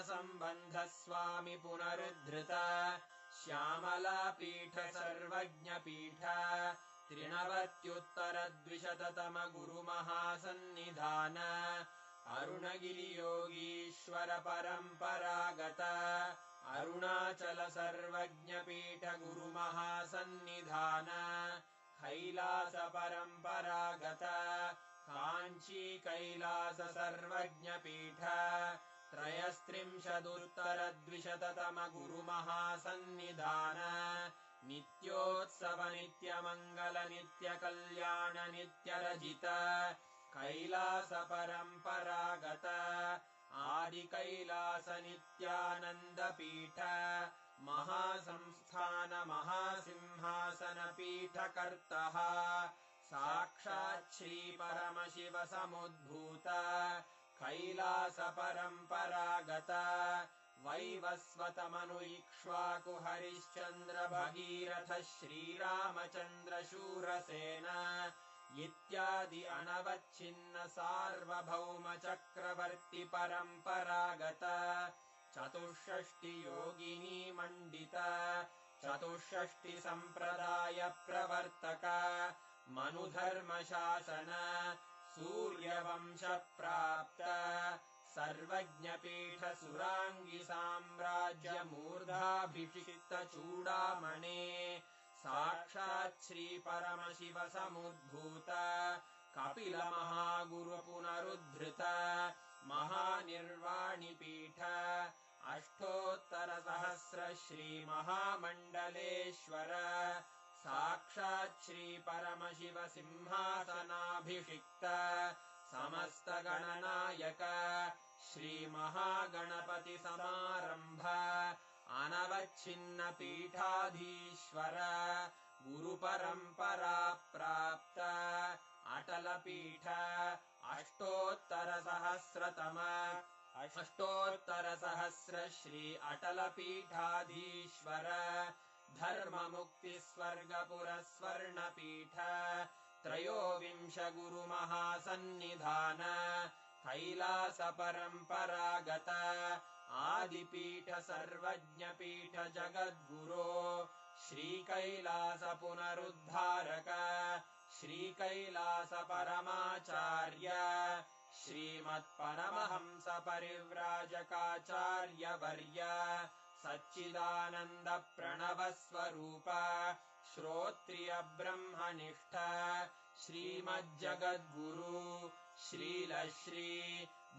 ज्ञानसम्बन्धस्वामि पुनरुद्धृत श्यामलापीठ सर्वज्ञपीठ त्रिनवत्युत्तरद्विशततम गुरुमहासन्निधान अरुणगिरियोगीश्वर परम्परागत अरुणाचल सर्वज्ञपीठ गुरुमहासन्निधान कैलास परम्परागत काञ्ची कैलास सर्वज्ञपीठ त्रयस्त्रिंशदुत्तरद्विशततम गुरुमहासन्निधान नित्योत्सव नित्यमङ्गल नित्यकल्याण नित्यरजित कैलास परम्परागत आदिकैलास नित्यानन्दपीठ महासंस्थान महासिंहासनपीठकर्तः साक्षात् श्रीपरमशिव समुद्भूत कैलास परम्परागत वैवस्वतमनु इक्ष्वाकु हरिश्चन्द्र भगीरथ श्रीरामचन्द्र शूरसेन इत्यादि अनवच्छिन्न सार्वभौम चक्रवर्ति परम्परागत चतुष्षष्टि योगिनी मण्डित चतुष्षष्टि सम्प्रदाय प्रवर्तक मनुधर्मशासन सूर्यवंश प्राप्त सर्वज्ञपीठ सुराङ्गि साम्राज्य मूर्धाभिषिक्त चूडामणे साक्षात् श्रीपरमशिव समुद्भूत कपिल महागुरु पुनरुद्धृत महानिर्वाणिपीठ अष्टोत्तरसहस्र श्रीमहामण्डलेश्वर साक्षात् श्रीपरमशिव सिंहासनाभिषिक्त समस्तगणनायक श्रीमहागणपति समारम्भ अनवच्छिन्न पीठाधीश्वर गुरुपरम्परा प्राप्त अटलपीठ अष्टोत्तरसहस्र श्री अटलपीठाधीश्वर धर्ममुक्तिस्वर्गपुरस्वर्णपीठ त्रयोविंश गुरुमहासन्निधान कैलास परम्परागत आदिपीठ सर्वज्ञपीठ जगद्गुरो श्रीकैलास पुनरुद्धारक श्रीकैलास परमाचार्य श्रीमत्परमहंस परिव्राजकाचार्यवर्य सच्चिदानन्द प्रणवस्वरूप श्रोत्रिय ब्रह्मनिष्ठ श्रीमज्जगद्गुरु श्रीलश्री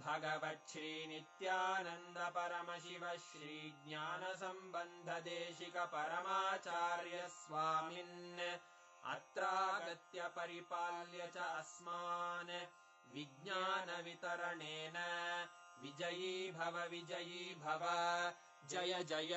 भगवच्छ्री नित्यानन्द परमशिव श्री ज्ञानसम्बन्ध देशिक परमाचार्य स्वामिन् अत्रागत्य परिपाल्य च अस्मान् विज्ञान वितरणेन विजयी भव जय जय।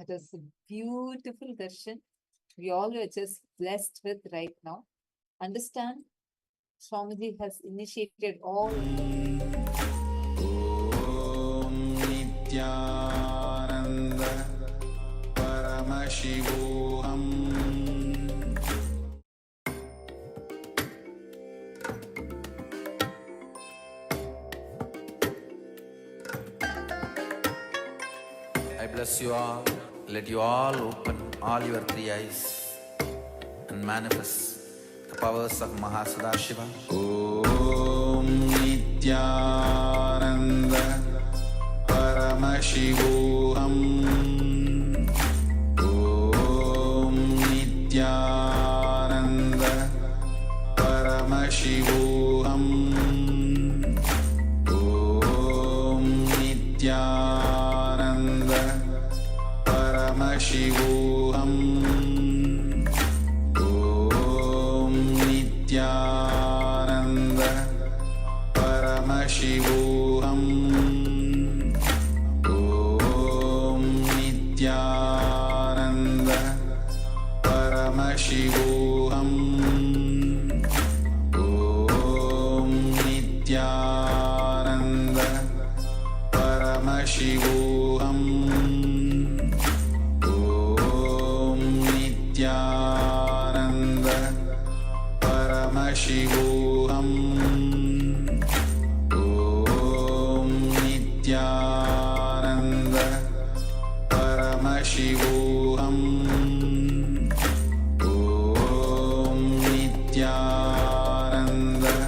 That is a beautiful darshan. We all are just blessed with right now. Understand, Swamiji has initiated all. ॐ नित्यानन्द परमशिवोऽहम् I bless you all. Let you all open all your three eyes and manifest the powers of Mahasadashiva. Om Nityananda Paramashivoham. Om Nityananda Paramashivoham. Om Nityananda Paramashivoham. Om Nityananda Paramashivoham. Om Nityananda Paramashivoham. Om Nityananda Paramashivoham. Om Nityananda Paramashivoham. Om Nityananda Paramashivoham. Om Nityananda Paramashivoham. Om Nityananda Paramashivoham.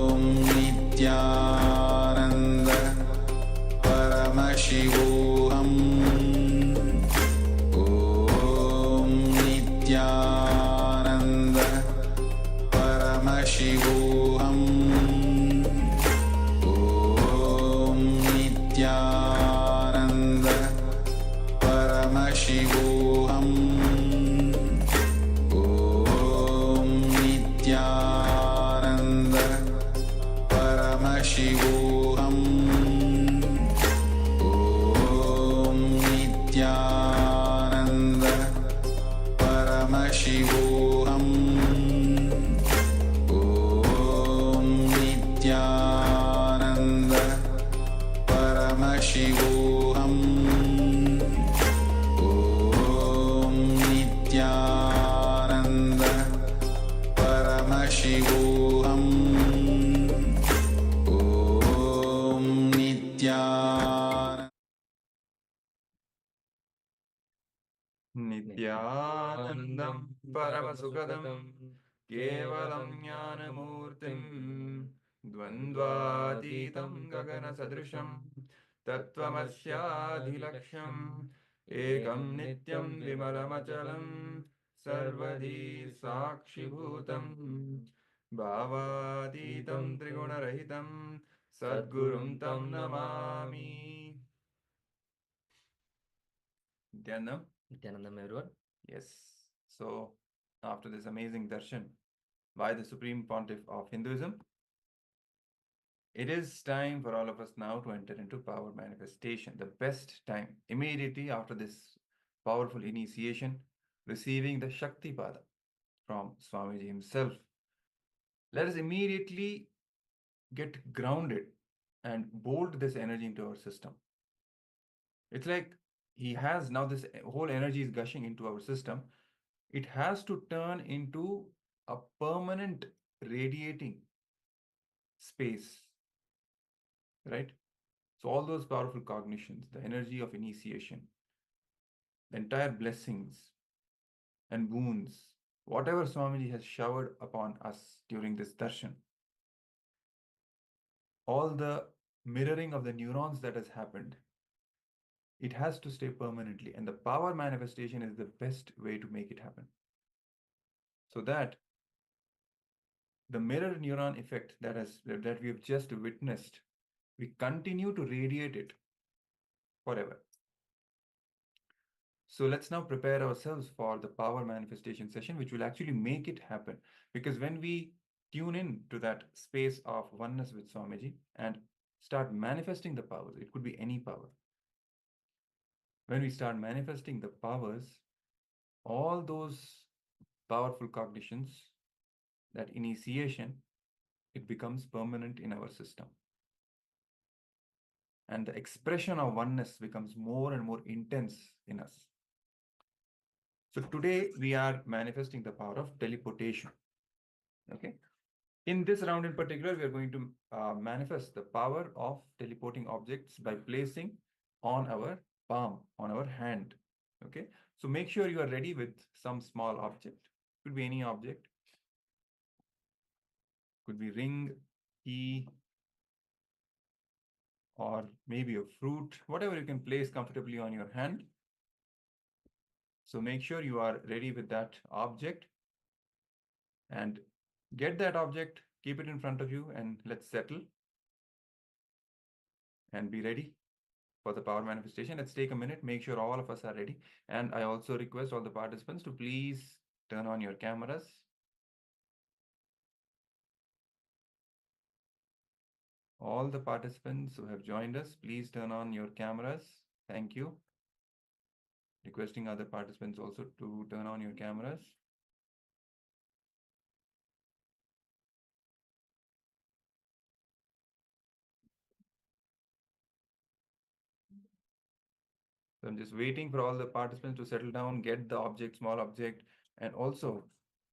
Om Nityananda Paramashivoham. Om Nityananda Paramashivoham. Om Nityananda Paramashivoham. Om Nityananda Paramashivoham. Om Nityananda Paramashivoham. Om Nityananda Paramashivoham. Om Nityananda नित्यानन्दं परमसुखदं केवलं ज्ञानमूर्तिं द्वन्द्वातीतं गगनसदृशं तत्त्वमस्याधिलक्ष्यम् एकं नित्यं विमलमचलं सर्वधी साक्षिभूतं भावातीतं त्रिगुणरहितं सद्गुरुं तं Namami. Nityanandam. Nityanandam, everyone. Yes. So, after this amazing darshan by the Supreme Pontiff of Hinduism, it is time for all of us now to enter into power manifestation. The best time, immediately after this powerful initiation, receiving the Shakti Pada from Swamiji himself. Let us immediately get grounded and bolt this energy into our system. It's like he has now this whole energy is gushing into our system. It has to turn into a permanent radiating space, right? So, all those powerful cognitions, the energy of initiation, the entire blessings and boons, whatever Swamiji has showered upon us during this darshan, all the mirroring of the neurons that has happened, it has to stay permanently. And the power manifestation is the best way to make it happen. So that the mirror neuron effect that we have just witnessed, we continue to radiate it forever. So let's now prepare ourselves for the power manifestation session, which will actually make it happen. Because when we tune in to that space of oneness with Swamiji and start manifesting the powers. It could be any power. When we start manifesting the powers, all those powerful cognitions, that initiation, it becomes permanent in our system. And the expression of oneness becomes more and more intense in us. So today we are manifesting the power of teleportation. Okay. In this round in particular, we are going to manifest the power of teleporting objects by placing on our palm, on our hand. Okay. So make sure you are ready with some small object. Could be any object. Could be ring, key, or maybe a fruit, whatever you can place comfortably on your hand. So make sure you are ready with that object and get that object, keep it in front of you, and let's settle and be ready for the power manifestation. Let's take a minute, make sure all of us are ready. And I also request all the participants to please turn on your cameras. All the participants who have joined us, please turn on your cameras. Thank you. Requesting other participants also to turn on your cameras. So I'm just waiting for all the participants to settle down, get the object, small object, and also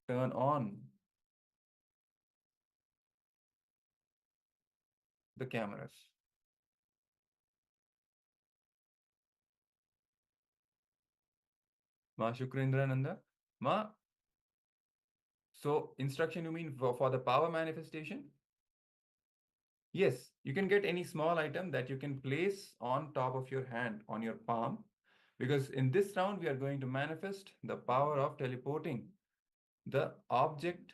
turn on the cameras. Ma Shukrendraనంద. Ma, so instruction you mean for the power manifestation? Yes, you can get any small item that you can place on top of your hand, on your palm, because in this round we are going to manifest the power of teleporting the object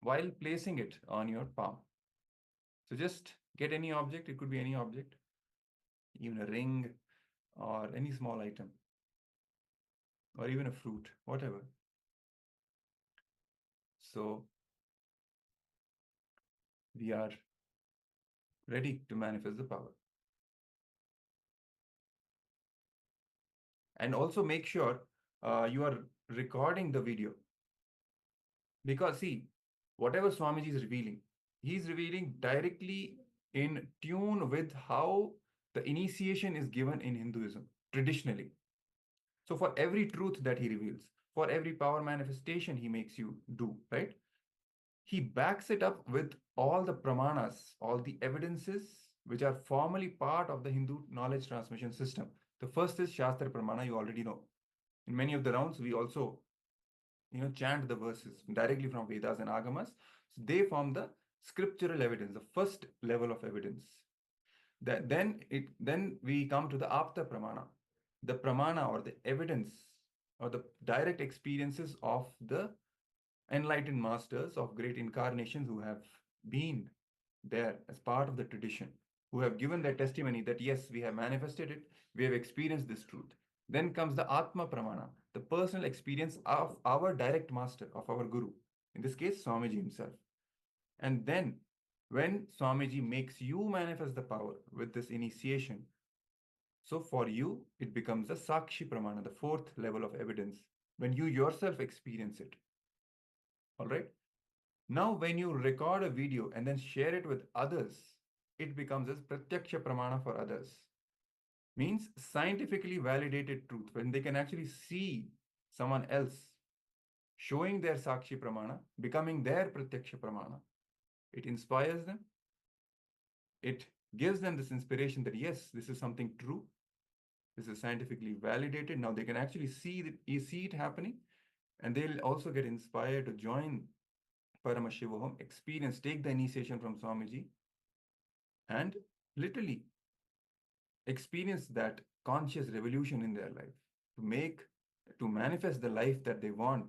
while placing it on your palm. So just get any object, it could be any object, even a ring or any small item, or even a fruit, whatever. So we are ready to manifest the power. And also make sure you are recording the video. Because see, whatever Swamiji is revealing, he's revealing directly in tune with how the initiation is given in Hinduism, traditionally. So for every truth that he reveals, for every power manifestation he makes you do, right? He backs it up with all the pramanas, all the evidences which are formally part of the Hindu knowledge transmission system. The first is Shastra Pramana, you already know. In many of the rounds, we also chant the verses directly from Vedas and Agamas. So they form the scriptural evidence, the first level of evidence. Then we come to the Apta Pramana, the Pramana or the evidence or the direct experiences of the enlightened masters of great incarnations who have been there as part of the tradition, who have given their testimony that yes, we have manifested it, we have experienced this truth. Then comes the Atma Pramana, the personal experience of our direct master, of our Guru, in this case, Swamiji himself. And then when Swamiji makes you manifest the power with this initiation, so for you, it becomes the Sakshi Pramana, the fourth level of evidence, when you yourself experience it. All right. Now, when you record a video and then share it with others, it becomes as Pratyaksha Pramana for others. Means scientifically validated truth, when they can actually see someone else showing their Sakshi Pramana, becoming their Pratyaksha Pramana. It inspires them. It gives them this inspiration that yes, this is something true. This is scientifically validated. Now they can actually see it happening, and they'll also get inspired to join Paramashivoham, experience, take the initiation from Swamiji, and literally experience that conscious revolution in their life, to manifest the life that they want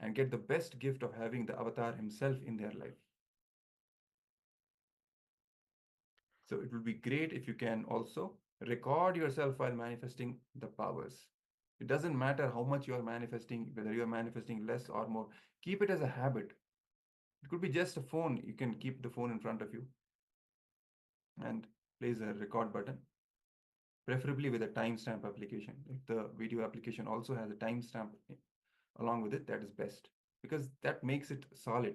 and get the best gift of having the avatar himself in their life. So it would be great if you can also record yourself while manifesting the powers. It doesn't matter how much you are manifesting, whether you are manifesting less or more. Keep it as a habit. It could be just a phone. You can keep the phone in front of you and place a record button, preferably with a timestamp application. If the video application also has a timestamp along with it, that is best, because that makes it solid.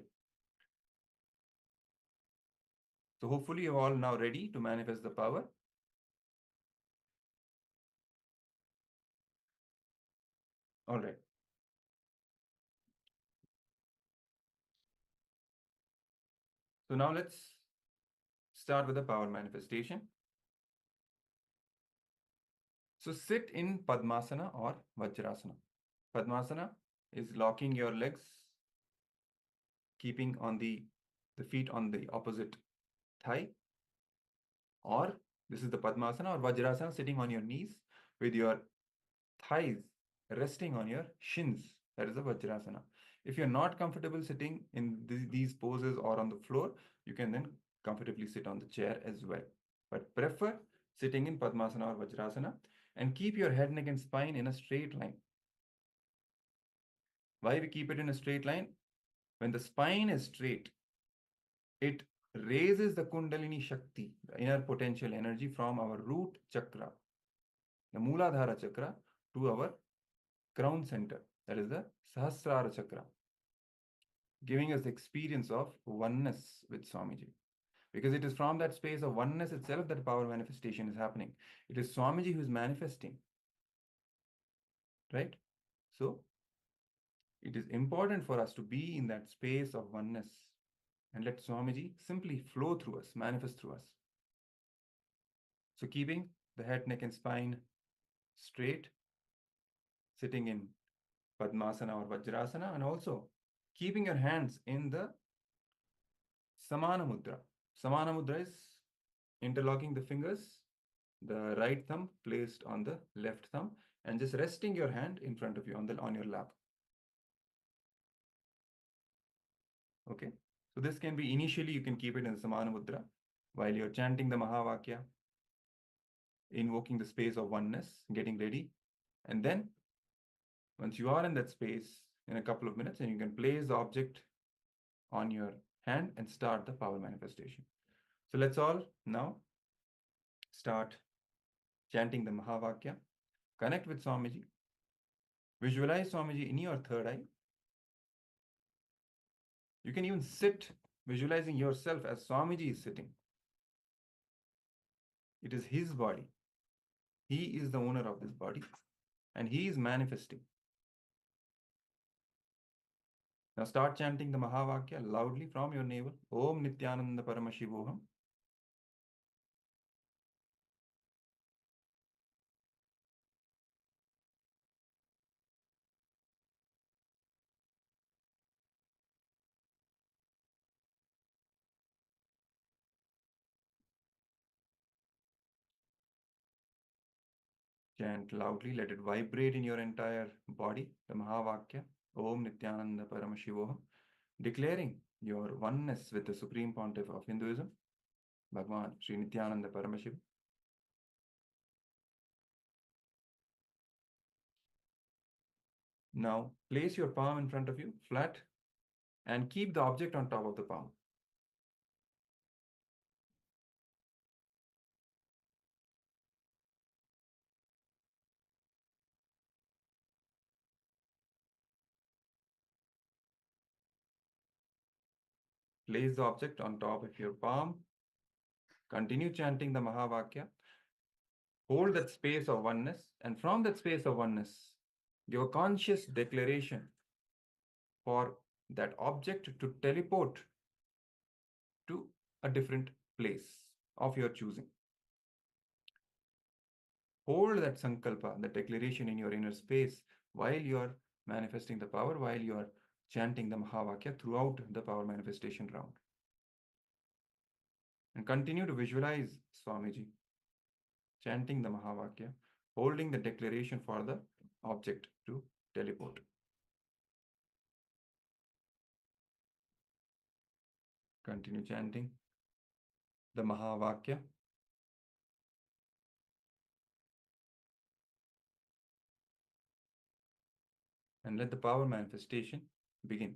So hopefully you're all now ready to manifest the power. All right. So now let's start with the power manifestation. So sit in Padmasana or Vajrasana. Padmasana is locking your legs, keeping on the feet on the opposite thigh. Or this is the Padmasana or Vajrasana, sitting on your knees with your thighs resting on your shins. That is the Vajrasana. If you're not comfortable sitting in these poses or on the floor, you can then comfortably sit on the chair as well. But prefer sitting in Padmasana or Vajrasana, and keep your head, neck and spine in a straight line. Why we keep it in a straight line? When the spine is straight, it raises the Kundalini Shakti, the inner potential energy, from our root chakra, the Mooladhara chakra, to our crown center, that is the Sahasrara chakra, giving us the experience of oneness with Swamiji. Because it is from that space of oneness itself that power manifestation is happening. It is Swamiji who is manifesting, right? So it is important for us to be in that space of oneness and let Swamiji simply flow through us, manifest through us. So keeping the head, neck and spine straight, sitting in Padmasana or Vajrasana, and also keeping your hands in the Samana Mudra. Samana Mudra is interlocking the fingers, the right thumb placed on the left thumb, and just resting your hand in front of you on your lap. Okay, so this can be, initially you can keep it in Samana Mudra while you're chanting the Mahavakya, invoking the space of oneness, getting ready. And then once you are in that space, in a couple of minutes, and you can place the object on your hand and start the power manifestation. So let's all now start chanting the Mahavakya. Connect with Swamiji. Visualize Swamiji in your third eye. You can even sit visualizing yourself as Swamiji is sitting. It is his body. He is the owner of this body, and he is manifesting. Now start chanting the Mahavakya loudly from your navel. Om Nityananda Paramashivoham. Chant loudly, let it vibrate in your entire body, the Mahavakya, Om Nityananda Paramashivoham, declaring your oneness with the Supreme Pontiff of Hinduism, Bhagwan Sri Nityananda Paramashiva. Now place your palm in front of you, flat, and keep the object on top of the palm. Place the object on top of your palm. Continue chanting the Mahavakya. Hold that space of oneness, and from that space of oneness, give a conscious declaration for that object to teleport to a different place of your choosing. Hold that sankalpa, the declaration in your inner space while you are manifesting the power, while you are chanting the Mahavakya throughout the power manifestation round. And continue to visualize Swamiji chanting the Mahavakya, holding the declaration for the object to teleport. Continue chanting the Mahavakya. And let the power manifestation begin.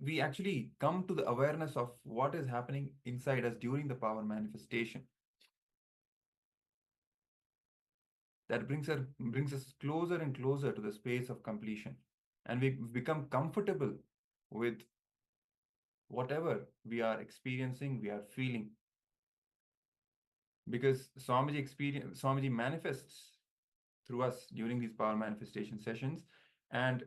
we actually come to the awareness of what is happening inside us during the power manifestation. That brings us closer and closer to the space of completion. And we become comfortable with whatever we are experiencing, we are feeling. Because Swamiji manifests through us during these power manifestation sessions, and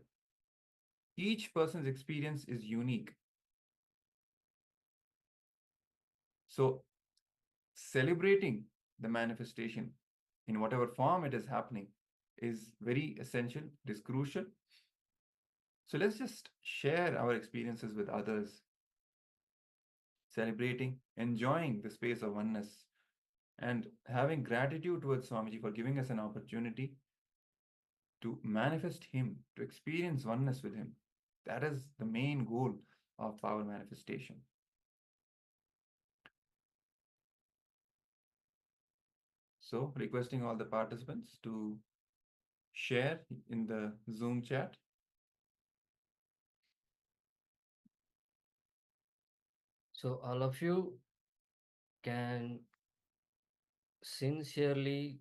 each person's experience is unique. So celebrating the manifestation in whatever form it is happening is very essential, it is crucial. So let's just share our experiences with others, celebrating, enjoying the space of oneness, and having gratitude towards Swamiji for giving us an opportunity to manifest Him, to experience oneness with Him. That is the main goal of power manifestation. So, requesting all the participants to share in the Zoom chat. So all of you can sincerely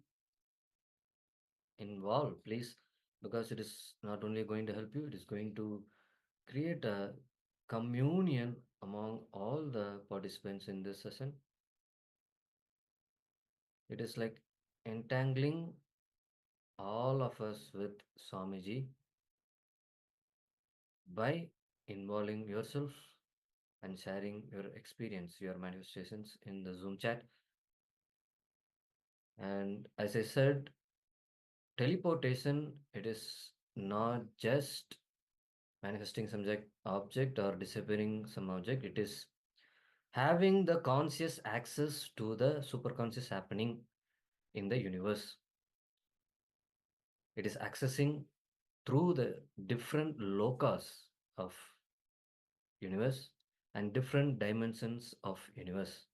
involve, please, because it is not only going to help you, it is going to create a communion among all the participants in this session. It is like entangling all of us with Swamiji by involving yourself and sharing your experience, your manifestations in the Zoom chat. And as I said, teleportation, it is not just manifesting some object or disappearing some object. It is having the conscious access to the superconscious happening in the universe. It is accessing through the different lokas of universe and different dimensions of universe.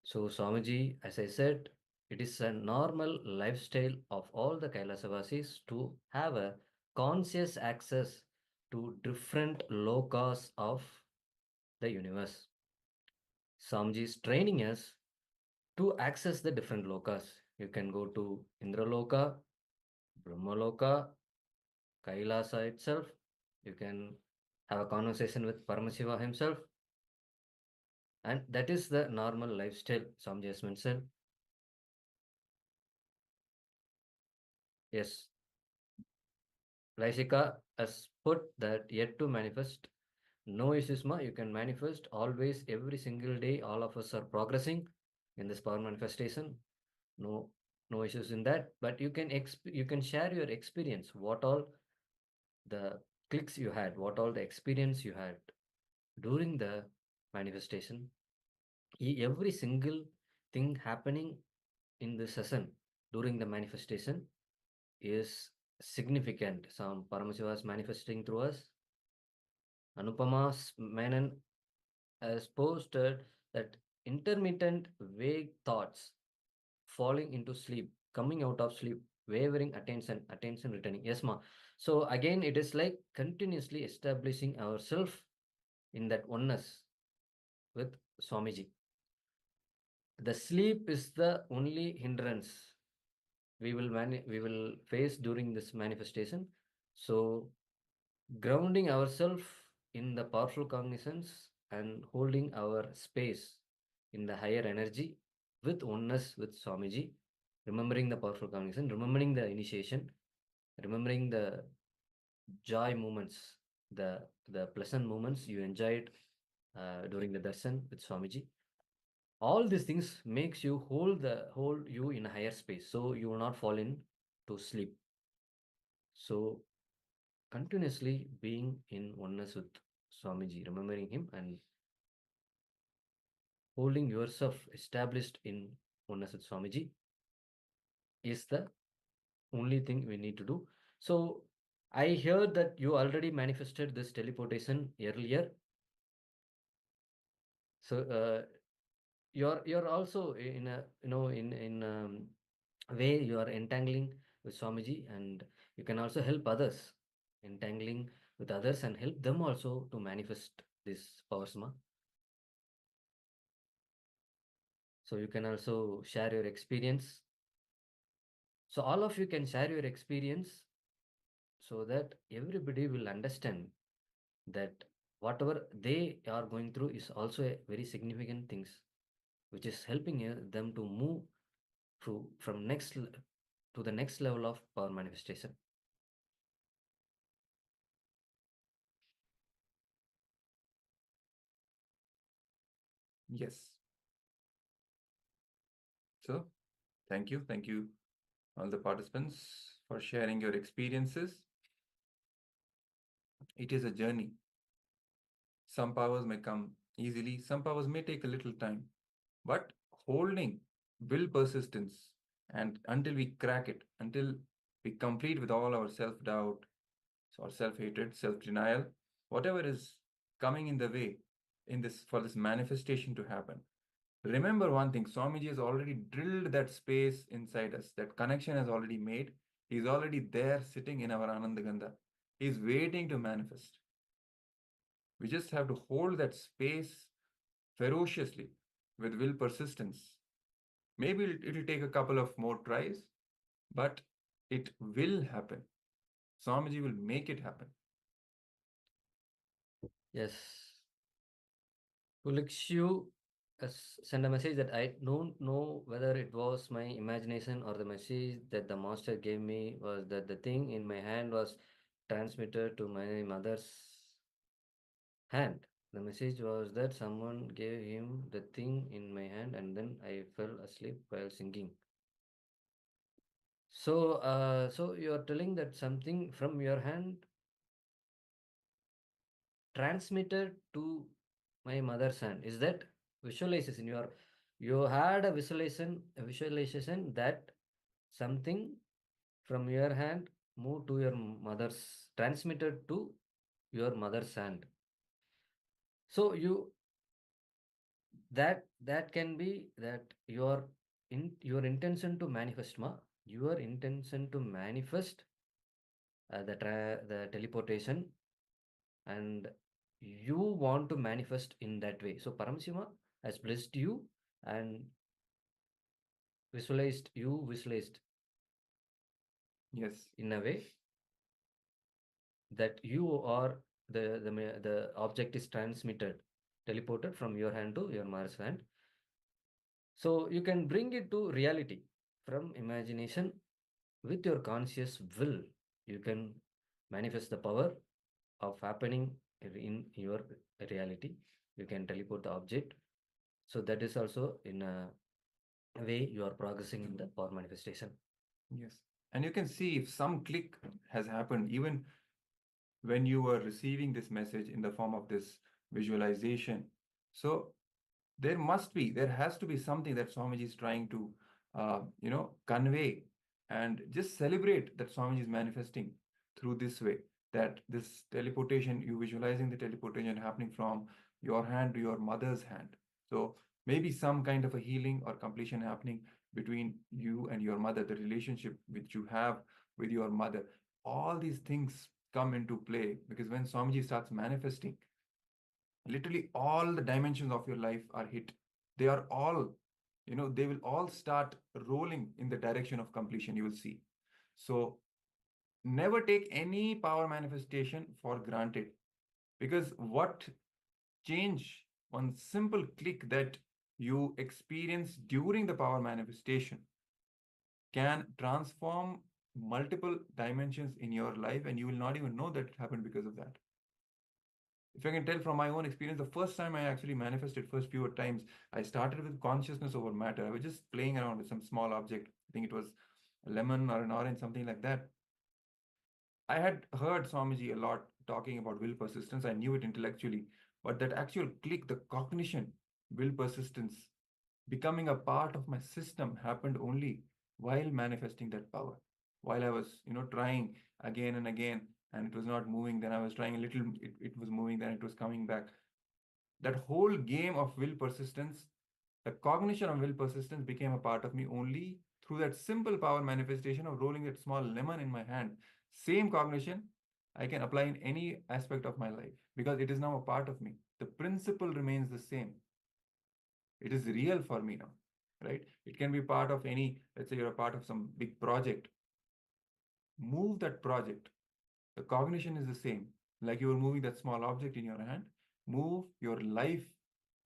So Swamiji, as I said, it is a normal lifestyle of all the Kailasavasis to have a conscious access to different lokas of the universe. Swamiji is training us to access the different lokas. You can go to Indraloka, Brahmaloka, Kailasa itself. You can have a conversation with Paramashiva himself. And that is the normal lifestyle Swamiji has mentioned. Yes. Laishika has put that yet to manifest. No issues, ma. You can manifest always, every single day. All of us are progressing in this power manifestation. No issues in that. But you can share your experience. What all the clicks you had, what all the experience you had during the manifestation. Every single thing happening in the session during the manifestation is significant. Some Paramashiva is manifesting through us. Anupama Menon has posted that intermittent vague thoughts, falling into sleep, coming out of sleep, wavering attention returning. Yes, ma. So again, it is like continuously establishing ourselves in that oneness with Swamiji. The sleep is the only hindrance we will face during this manifestation. So grounding ourselves in the powerful cognizance and holding our space in the higher energy with oneness with Swamiji, remembering the powerful cognizance, remembering the initiation, remembering the joy moments, the pleasant moments you enjoyed during the darshan with Swamiji. All these things makes you hold you in a higher space, so you will not fall in to sleep. So continuously being in oneness with Swamiji, remembering him and holding yourself established in oneness with Swamiji is the only thing we need to do. So I heard that you already manifested this teleportation earlier. So you're also in a in way you are entangling with Swamiji, and you can also help others entangling with others and help them also to manifest this powers, ma. So you can also share your experience. So all of you can share your experience so that everybody will understand that whatever they are going through is also a very significant things, which is helping them to move from to the next level of power manifestation. Yes. So, thank you. Thank you, all the participants, for sharing your experiences. It is a journey. Some powers may come easily, some powers may take a little time, but holding will persistence and until we crack it, until we complete with all our self-doubt or self-hatred, self-denial, whatever is coming in the way in this for this manifestation to happen. Remember one thing, Swamiji has already drilled that space inside us. That connection has already made. He's already there sitting in our Anandagandha. He's waiting to manifest. We just have to hold that space ferociously with will persistence. Maybe it'll take a couple of more tries, but it will happen. Swamiji will make it happen. Yes. Pulikshu send a message that I don't know whether it was my imagination or the message that the master gave me was that the thing in my hand was transmitted to my mother's hand. The message was that someone gave him the thing in my hand and then I fell asleep while singing. So you are telling that something from your hand transmitted to my mother's hand. Is that visualization? You had a visualization that something from your hand moved to your mother's transmitted to your mother's hand. So that can be that your intention to manifest, your intention to manifest the teleportation, and you want to manifest in that way. So Paramashiva has blessed you and visualized Yes. in a way that you are the object is transmitted, teleported from your hand to your mother's hand. So you can bring it to reality from imagination with your conscious will. You can manifest the power of happening in your reality. You can teleport the object. So that is also in a way you are progressing in the power manifestation. Yes. And you can see if some click has happened, even when you were receiving this message in the form of this visualization. So there has to be something that Swamiji is trying to, convey, and just celebrate that Swamiji is manifesting through this way. That this teleportation, you visualizing the teleportation happening from your hand to your mother's hand. So maybe some kind of a healing or completion happening between you and your mother, the relationship which you have with your mother. All these things come into play because when Swamiji starts manifesting, literally all the dimensions of your life are hit. They are all, they will all start rolling in the direction of completion, you will see. So never take any power manifestation for granted, because what change, one simple click that you experience during the power manifestation can transform multiple dimensions in your life, and you will not even know that it happened because of that. If I can tell from my own experience, the first time I actually manifested, first few times, I started with consciousness over matter. I was just playing around with some small object. I think it was a lemon or an orange, something like that. I had heard Swamiji a lot talking about will persistence. I knew it intellectually, but that actual click, the cognition, will persistence, becoming a part of my system happened only while manifesting that power. While I was, trying again and again, and it was not moving, then I was trying a little, it was moving, then it was coming back. That whole game of will persistence, the cognition of will persistence became a part of me only through that simple power manifestation of rolling that small lemon in my hand. Same cognition, I can apply in any aspect of my life because it is now a part of me. The principle remains the same. It is real for me now, right? It can be part of any, let's say you're a part of some big project. Move that project. The cognition is the same. Like you were moving that small object in your hand, move your life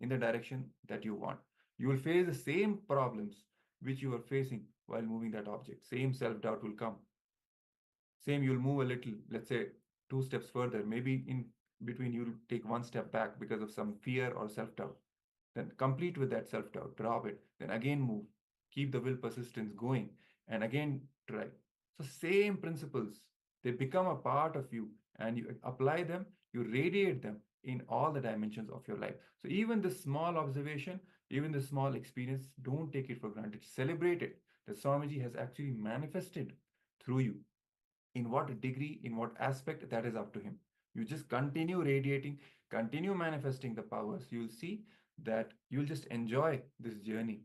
in the direction that you want. You will face the same problems which you are facing while moving that object. Same self-doubt will come. Same, you'll move a little, let's say 2 steps further. Maybe in between you'll take 1 step back because of some fear or self-doubt. Then complete with that self-doubt, drop it, then again move. Keep the will persistence going and again try. So same principles, they become a part of you and you apply them, you radiate them in all the dimensions of your life. So even the small observation, even the small experience, don't take it for granted. Celebrate it. That Swamiji has actually manifested through you. In what degree, in what aspect, that is up to him. You just continue radiating, continue manifesting the powers. You'll see that you'll just enjoy this journey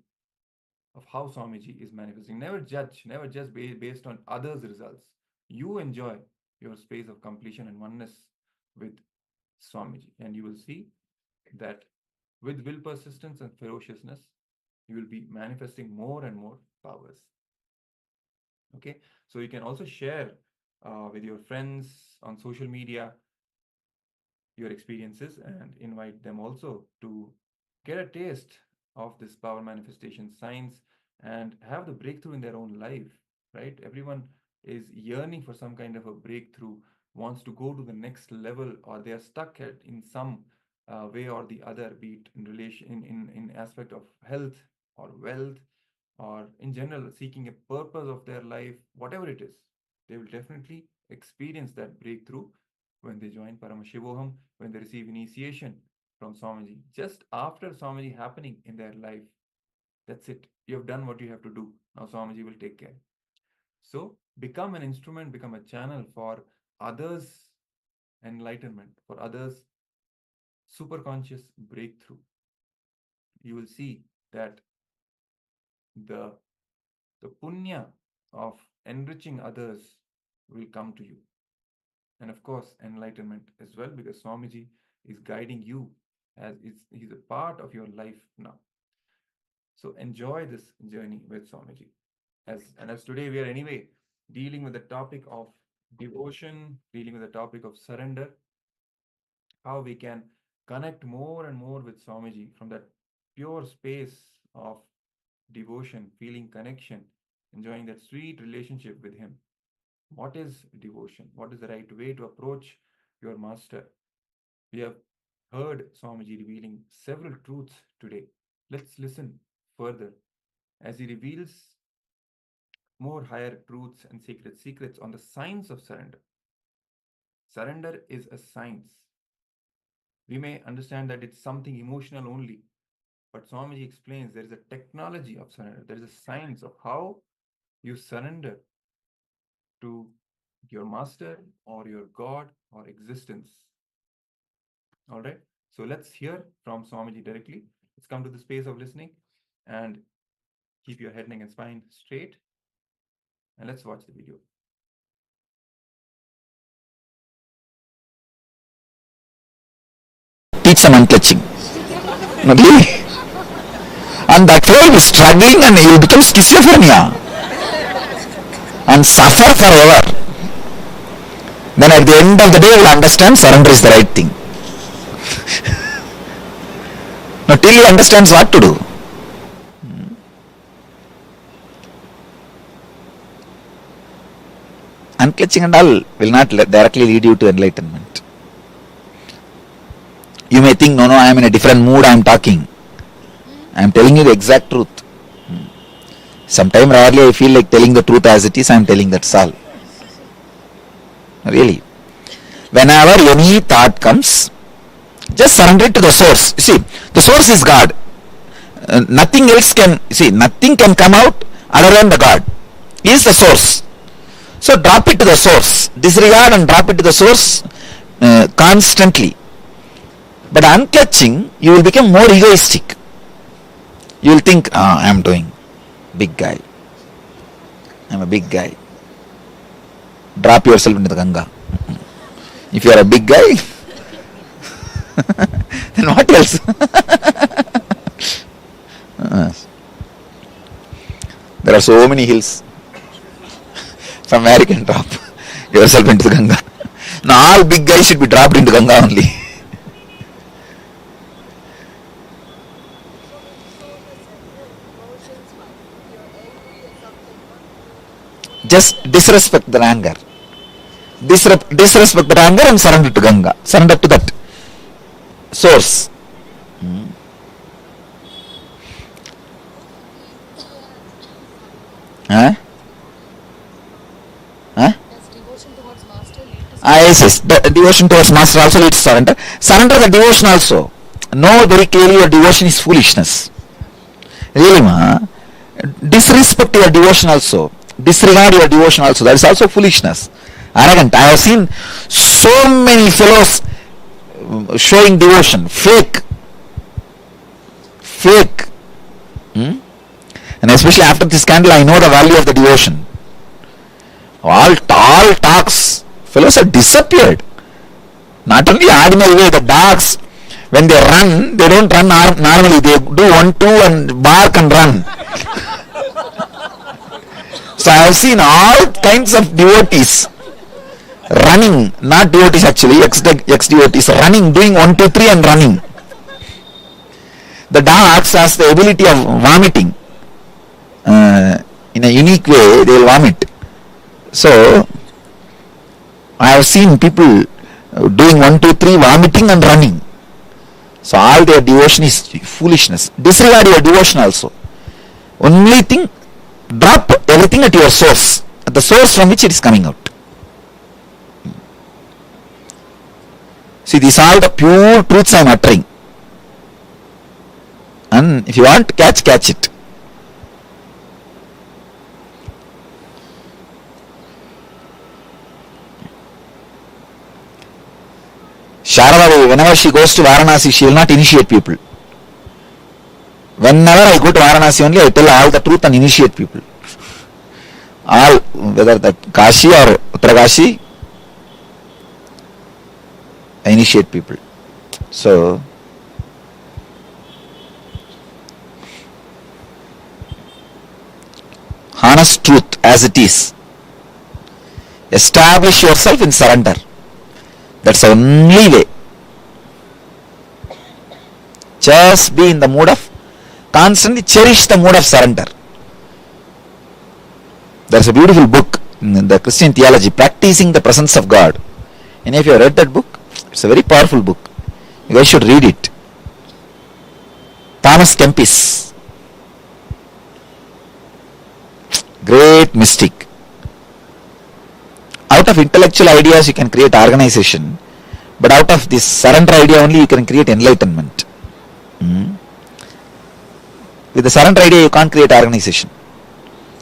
of how Swamiji is manifesting. Never judge based on others' results. You enjoy your space of completion and oneness with Swamiji, and you will see that with will persistence and ferociousness, you will be manifesting more and more powers. Okay, so you can also share with your friends on social media your experiences and invite them also to get a taste of this power manifestation science and have the breakthrough in their own life, right? Everyone is yearning for some kind of a breakthrough, wants to go to the next level, or they are stuck in some way or the other, be it in relation in aspect of health or wealth, or in general seeking a purpose of their life, whatever it is. They will definitely experience that breakthrough when they join Paramashivoham, when they receive initiation from Swamiji. Just after Swamiji happening in their life, that's it. You have done what you have to do. Now Swamiji will take care. So become an instrument, become a channel for others' enlightenment, for others' superconscious breakthrough. You will see that the punya of enriching others will come to you. And of course, enlightenment as well, because Swamiji is guiding you as he's a part of your life now. So enjoy this journey with Swamiji. As today we are anyway dealing with the topic of devotion, dealing with the topic of surrender, how we can connect more and more with Swamiji from that pure space of devotion, feeling connection, enjoying that sweet relationship with him. What is devotion? What is the right way to approach your master? We have heard Swamiji revealing several truths today. Let's listen further as he reveals more higher truths and secrets on the science of surrender. Surrender is a science. We may understand that it's something emotional only, but Swamiji explains there is a technology of surrender. There is a science of how you surrender to your master or your God or existence. All right. So let's hear from Swamiji directly. Let's come to the space of listening and keep your head, neck, and spine straight. And let's watch the video. Teach some unclutching. Really? And that way he'll be struggling and he will become schizophrenia and suffer forever. Then at the end of the day he will understand surrender is the right thing. Now till he understands what to do. Unclutching and all will not directly lead you to enlightenment. You may think, no, I am in a different mood, I am talking. I am telling you the exact truth. Sometimes rarely I feel like telling the truth as it is, I am telling that's all. Really. Whenever any thought comes, just surrender it to the source. You see, the source is God. Nothing else can, nothing can come out other than the God. He is the source. So drop it to the source. Disregard and drop it to the source constantly. But unclutching, you will become more egoistic. You will think, I am doing big guy. I am a big guy. Drop yourself into the Ganga. If you are a big guy, then what else? There are so many hills from where you can drop yourself into the Ganga. Now all big guys should be dropped into Ganga only. Just disrespect the anger. Disrespect the anger and surrender to Ganga. Surrender to that source. Huh? Huh? Yes. The devotion towards master also leads to surrender. Surrender the devotion also. Know very clearly your devotion is foolishness. Really, ma? Disrespect your devotion also. Disregard your devotion also. That is also foolishness. Arrogant. I have seen so many fellows showing devotion. Fake. And especially after this scandal, I know the value of the devotion. All talks. Fellows have disappeared. Not only ordinary way, the dogs, when they run, they don't run normally. They do 1, 2 and bark and run. So I have seen all kinds of devotees running, not devotees actually, ex-devotees running, doing 1, 2, 3 and running. The dogs has the ability of vomiting. In a unique way, they will vomit. So I have seen people doing 1, 2, 3 vomiting and running. So all their devotion is foolishness. Disregard your devotion also. Only thing, drop everything at your source, at the source from which it is coming out. See, these are the pure truths I am uttering. And if you want to catch it. Sharada, whenever she goes to Varanasi, she will not initiate people. Whenever I go to Varanasi only, I tell all the truth and initiate people. All, whether that Kashi or Uttarakashi, I initiate people. So, honest truth as it is. Establish yourself in surrender. That's the only way. Just be in the mood of, constantly cherish the mood of surrender. There's a beautiful book in the Christian theology, Practicing the Presence of God. And if you have read that book, it's a very powerful book. You guys should read it. Thomas Kempis, great mystic. Out of intellectual ideas you can create organization, but out of this surrender idea only you can create enlightenment. With the surrender idea you can't create organization.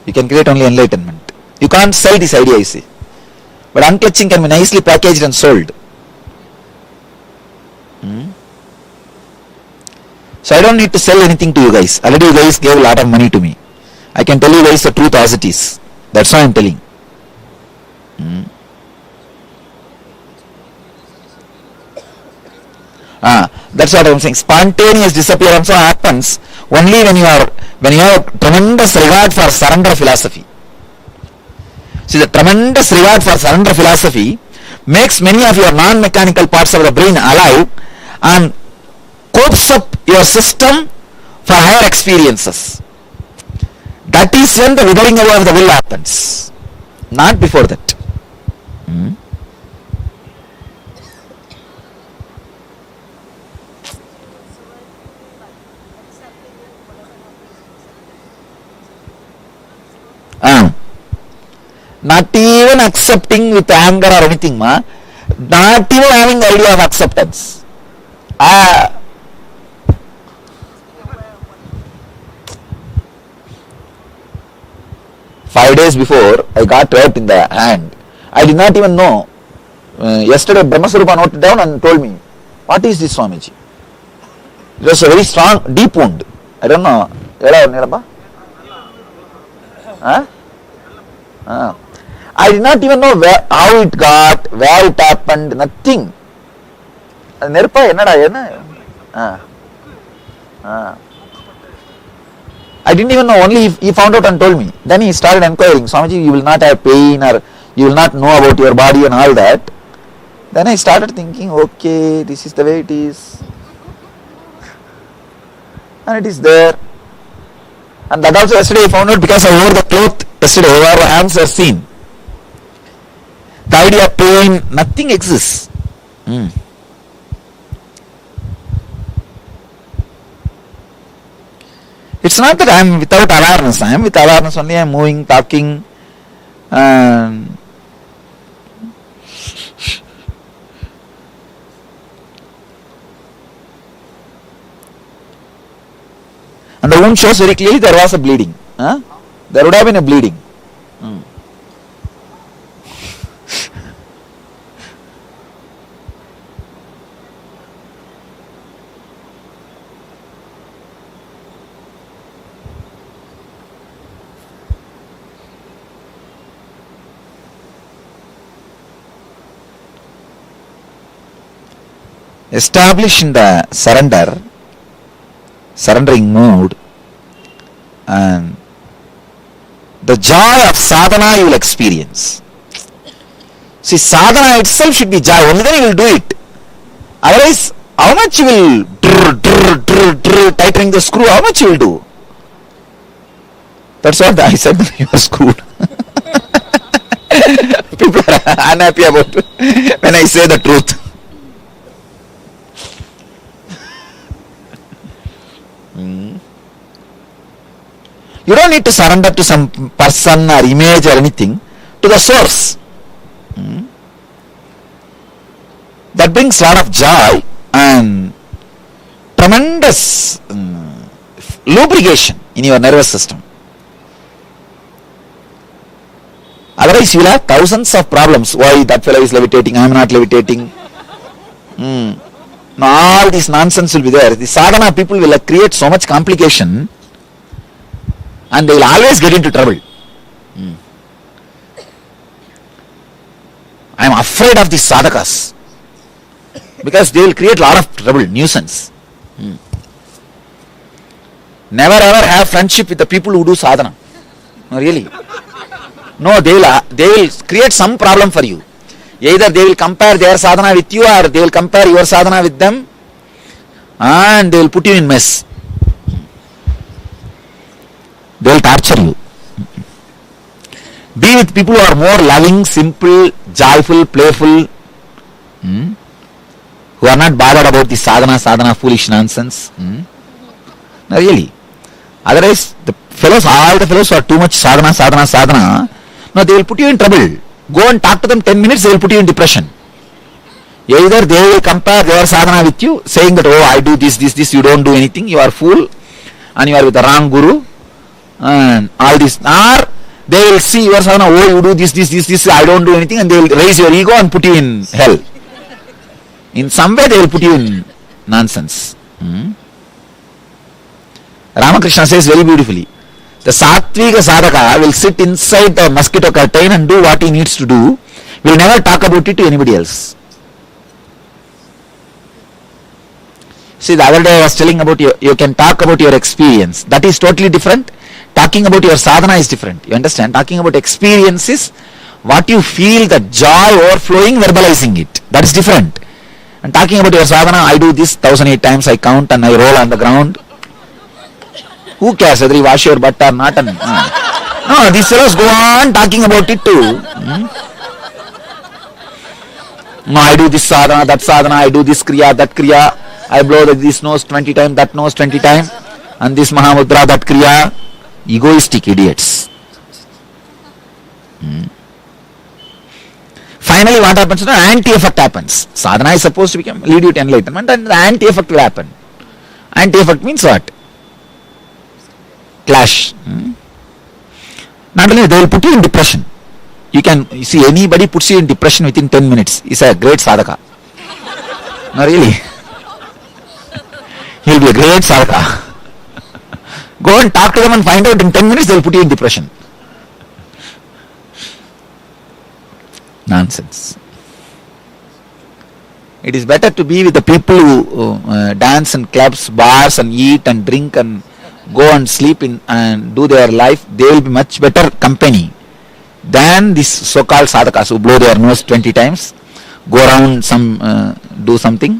You can create only enlightenment. You can't sell this idea, you see. But unclutching can be nicely packaged and sold. So I don't need to sell anything to you guys. Already you guys gave a lot of money to me. I can tell you guys the truth as it is. That's why I'm telling. That's what I'm saying. Spontaneous disappearance happens only when you have tremendous regard for surrender philosophy. See, the tremendous regard for surrender philosophy makes many of your non-mechanical parts of the brain alive and copes up your system for higher experiences. That is when the withering away of the will happens. Not before that. Not even accepting with anger or anything, ma. Not even having the idea of acceptance. 5 days before, I got hurt in the hand. I did not even know. Yesterday, Brahmaswarupa noted down and told me, "What is this, Swamiji?" It was a very strong, deep wound. I don't know. I did not even know how it got, where it happened, nothing. நெருப்பா என்னடா என்ன? I didn't even know, only he found out and told me. Then he started inquiring, Swamiji, you will not have pain or you will not know about your body and all that. Then I started thinking, okay, this is the way it is. And it is there. And that also yesterday I found out because I wore the cloth yesterday, our hands are seen. The idea of pain, nothing exists. It's not that I am without awareness. I am with awareness only. I am moving, talking. And the wound shows very clearly there was a bleeding. There would have been a bleeding. Establish in the surrendering mood, and the joy of sadhana you will experience. See, sadhana itself should be joy, only then you will do it. Otherwise, how much you will tightening the screw, how much you will do? That's what I said, you are screwed. People are unhappy about when I say the truth. You don't need to surrender to some person or image or anything, to the source. That brings a lot of joy and tremendous lubrication in your nervous system. Otherwise you will have thousands of problems. Why that fellow is levitating, I am not levitating. Now all this nonsense will be there. The sadhana people will create so much complication, and they will always get into trouble. I am afraid of these sadhakas because they will create a lot of trouble, nuisance. Never ever have friendship with the people who do sadhana. No, really. No, they will create some problem for you. Either they will compare their sadhana with you, or they will compare your sadhana with them, and they will put you in mess. They will torture you. Be with people who are more loving, simple, joyful, playful, who are not bothered about the sadhana foolish nonsense. No, really. Otherwise, all the fellows who are too much sadhana, no, they will put you in trouble. Go and talk to them 10 minutes, they will put you in depression. Either they will compare their sadhana with you, saying that, oh, I do this, you don't do anything, you are fool, and you are with the wrong guru, and all this. Or they will see your sadhana, oh, you do this, I don't do anything, and they will raise your ego and put you in hell. In some way they will put you in nonsense. Ramakrishna says very beautifully, the Sattvika Sadhaka will sit inside the mosquito curtain and do what he needs to do, will never talk about it to anybody else. See, the other day I was telling about you can talk about your experience. That is totally different. Talking about your sadhana is different. You understand? Talking about experience is what you feel, the joy overflowing, verbalizing it. That is different. And talking about your sadhana, I do this 1008 times, I count and I roll on the ground. Who cares whether you wash your butt or not? No, these fellows go on talking about it too. No, I do this sadhana, that sadhana, I do this kriya, that kriya, I blow this nose 20 times, that nose 20 times, and this mahamudra, that kriya. Egoistic idiots. Finally, what happens? The anti-effect happens. Sadhana is supposed to lead you to enlightenment, and the anti-effect will happen. Anti-effect means what? Clash. Not only they will put you in depression. You see anybody puts you in depression within 10 minutes is a great sadhaka. No, really. He will be a great sadhaka. Go and talk to them and find out in 10 minutes they will put you in depression. Nonsense. It is better to be with the people who dance in clubs, bars, and eat and drink and go and sleep in and do their life. They will be much better company than these so-called sadhakas who blow their nose 20 times, go around do something,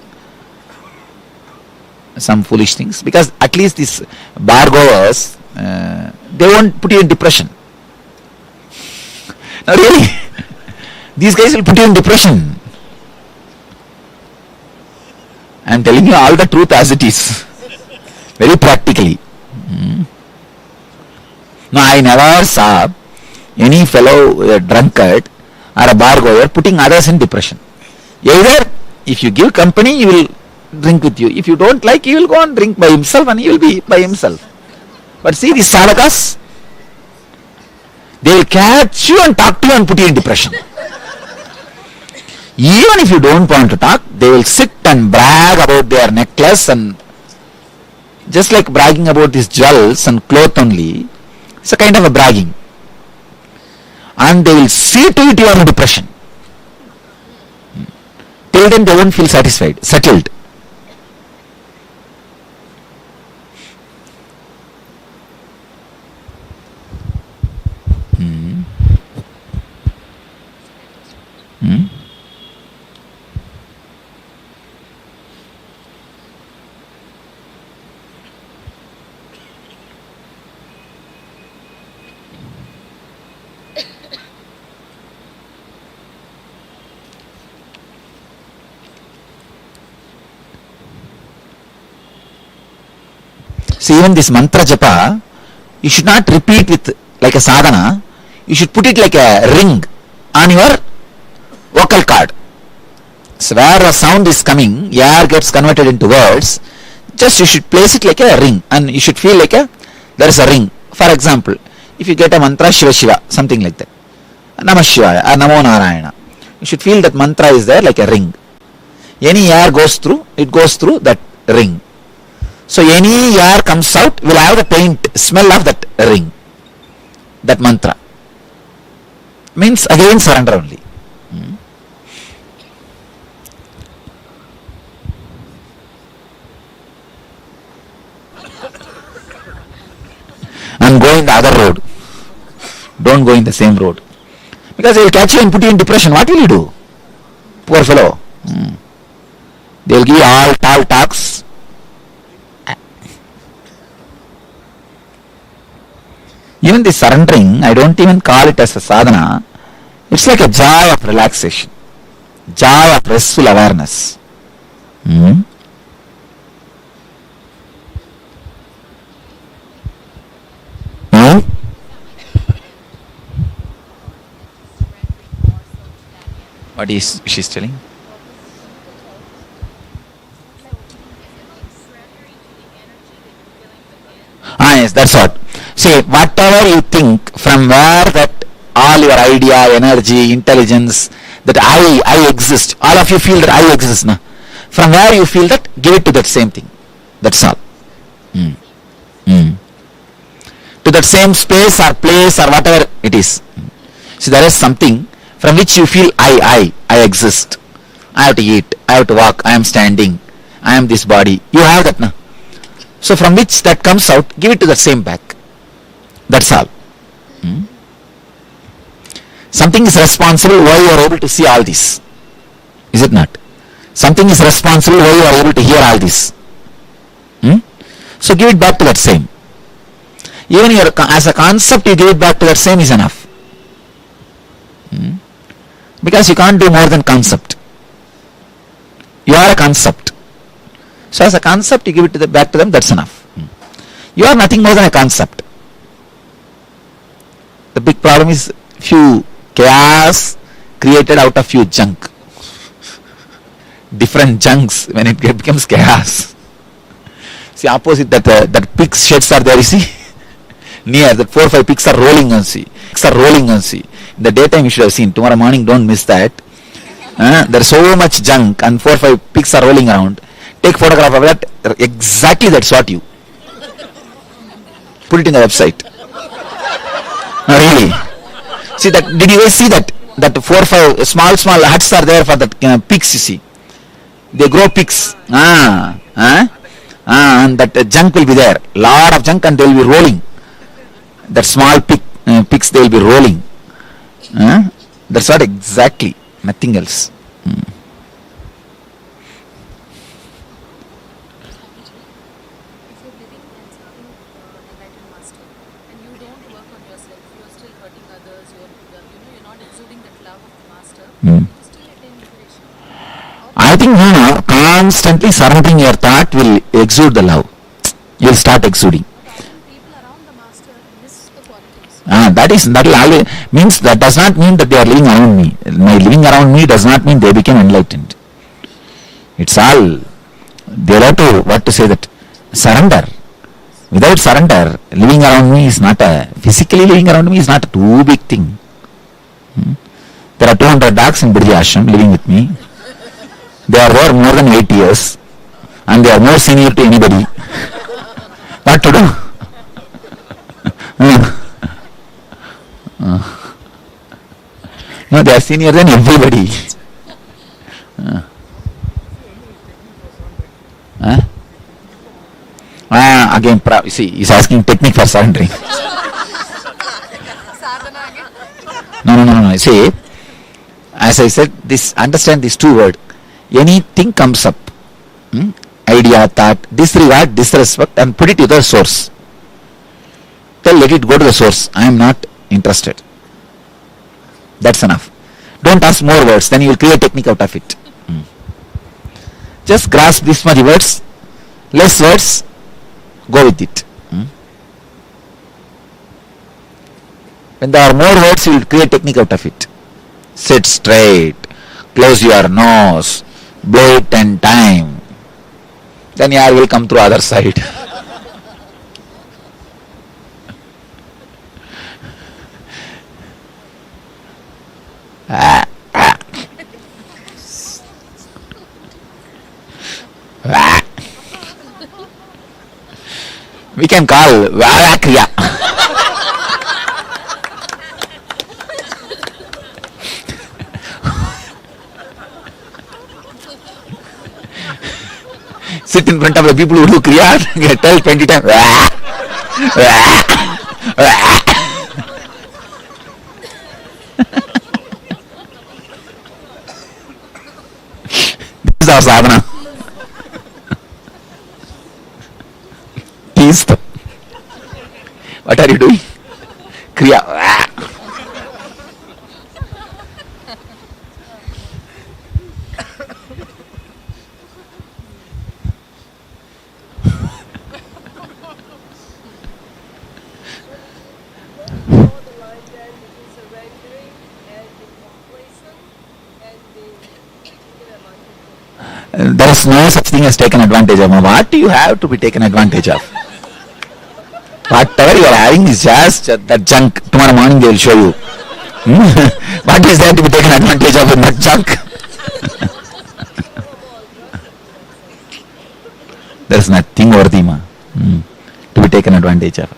some foolish things. Because at least these bar goers, they won't put you in depression. No, really, these guys will put you in depression. I am telling you all the truth as it is, very practically. No, I never saw any fellow drunkard or a bar goer putting others in depression. Either if you give company, he will drink with you. If you don't like, he will go and drink by himself and he will be by himself. But see these sadhakas, they will catch you and talk to you and put you in depression. Even if you don't want to talk, they will sit and brag about their necklace, and just like bragging about these jewels and cloth only, it's a kind of a bragging. And they will see to it you are in depression. Till then they won't feel satisfied, settled. See, even this mantra japa, you should not repeat with like a sadhana. You should put it like a ring on your vocal cord. So where a sound is coming, air gets converted into words. Just you should place it like a ring, and you should feel like there is a ring. For example, if you get a mantra Shiva Shiva, something like that, Namah Shivaya or Namo Narayana, you should feel that mantra is there like a ring. Any air goes through, it goes through that ring. So any air comes out will have the faint smell of that ring, that mantra. Means again surrender only. And go in the other road. Don't go in the same road. Because they will catch you and put you in depression. What will you do? Poor fellow. They will give you all tall talks. Even the surrendering, I don't even call it as a sadhana. It's like a joy of relaxation, joy of restful awareness. No? What is she's telling? Yes, that's what. See, whatever you think, from where that all your idea, energy, intelligence, that I exist, all of you feel that I exist, na? From where you feel that, give it to that same thing. That's all. To that same space or place or whatever it is. See, there is something from which you feel I exist. I have to eat, I have to walk, I am standing, I am this body. You have that, na? So from which that comes out, give it to the same back. That's all. Something is responsible why you are able to see all this. Is it not? Something is responsible why you are able to hear all this. So give it back to that same. Even as a concept, you give it back to that same is enough. Because you can't do more than concept. You are a concept. So as a concept, you give it back to them, that's enough. You are nothing more than a concept. The big problem is few chaos created out of few junk. Different junks when it becomes chaos. See, opposite that pigs sheds are there, you see. Near that 4 or 5 pigs are rolling on sea. In the daytime you should have seen. Tomorrow morning don't miss that. There's so much junk and 4 or 5 pigs are rolling around. Take photograph of that. Exactly that's what you. Put it in the website. No, really. See that? Did you guys see that? that 4 or 5 small huts are there for the pigs, you see. They grow pigs. And that junk will be there. Lot of junk and they will be rolling. That small pigs they will be rolling. That's what exactly. Nothing else. If you're living and serving enlightened master and you don't work on yourself, you're still hurting others, you're not exuding that love of the master, you still attain liberation. I think constantly surrounding your thought will exude the love. You'll start exuding. But often people around the master miss the qualities. That will always means that does not mean that they are living around me. My living around me does not mean they became enlightened. It's all they have to surrender. Without surrender, living around me is not physically living around me is not a too big thing. There are 200 dogs in Bridge Ashram living with me. They are there more than 8 years and they are more senior to anybody. What to do? No, they are senior than everybody. Again, see, he's asking technique for surrendering. No. See, as I said, understand these 2 words. Anything comes up, idea, thought, disregard, disrespect, and put it to the source. Let it go to the source. I am not interested. That's enough. Don't ask more words, then you will create technique out of it. Just grasp this much words, less words, go with it. When there are more words, you will create technique out of it. Sit straight, close your nose, blow it 10 times. Then air will come through other side. We can call Varakriya. Sit in front of the people who do Kriya, tell 20 times. This is our sadhana. What are you doing? Kriya. There is no such thing as taken advantage of. What do you have to be taken advantage of? Whatever you are having is just that junk. Tomorrow morning they will show you. What is there to be taken advantage of in that junk? There is nothing worthy to be taken advantage of.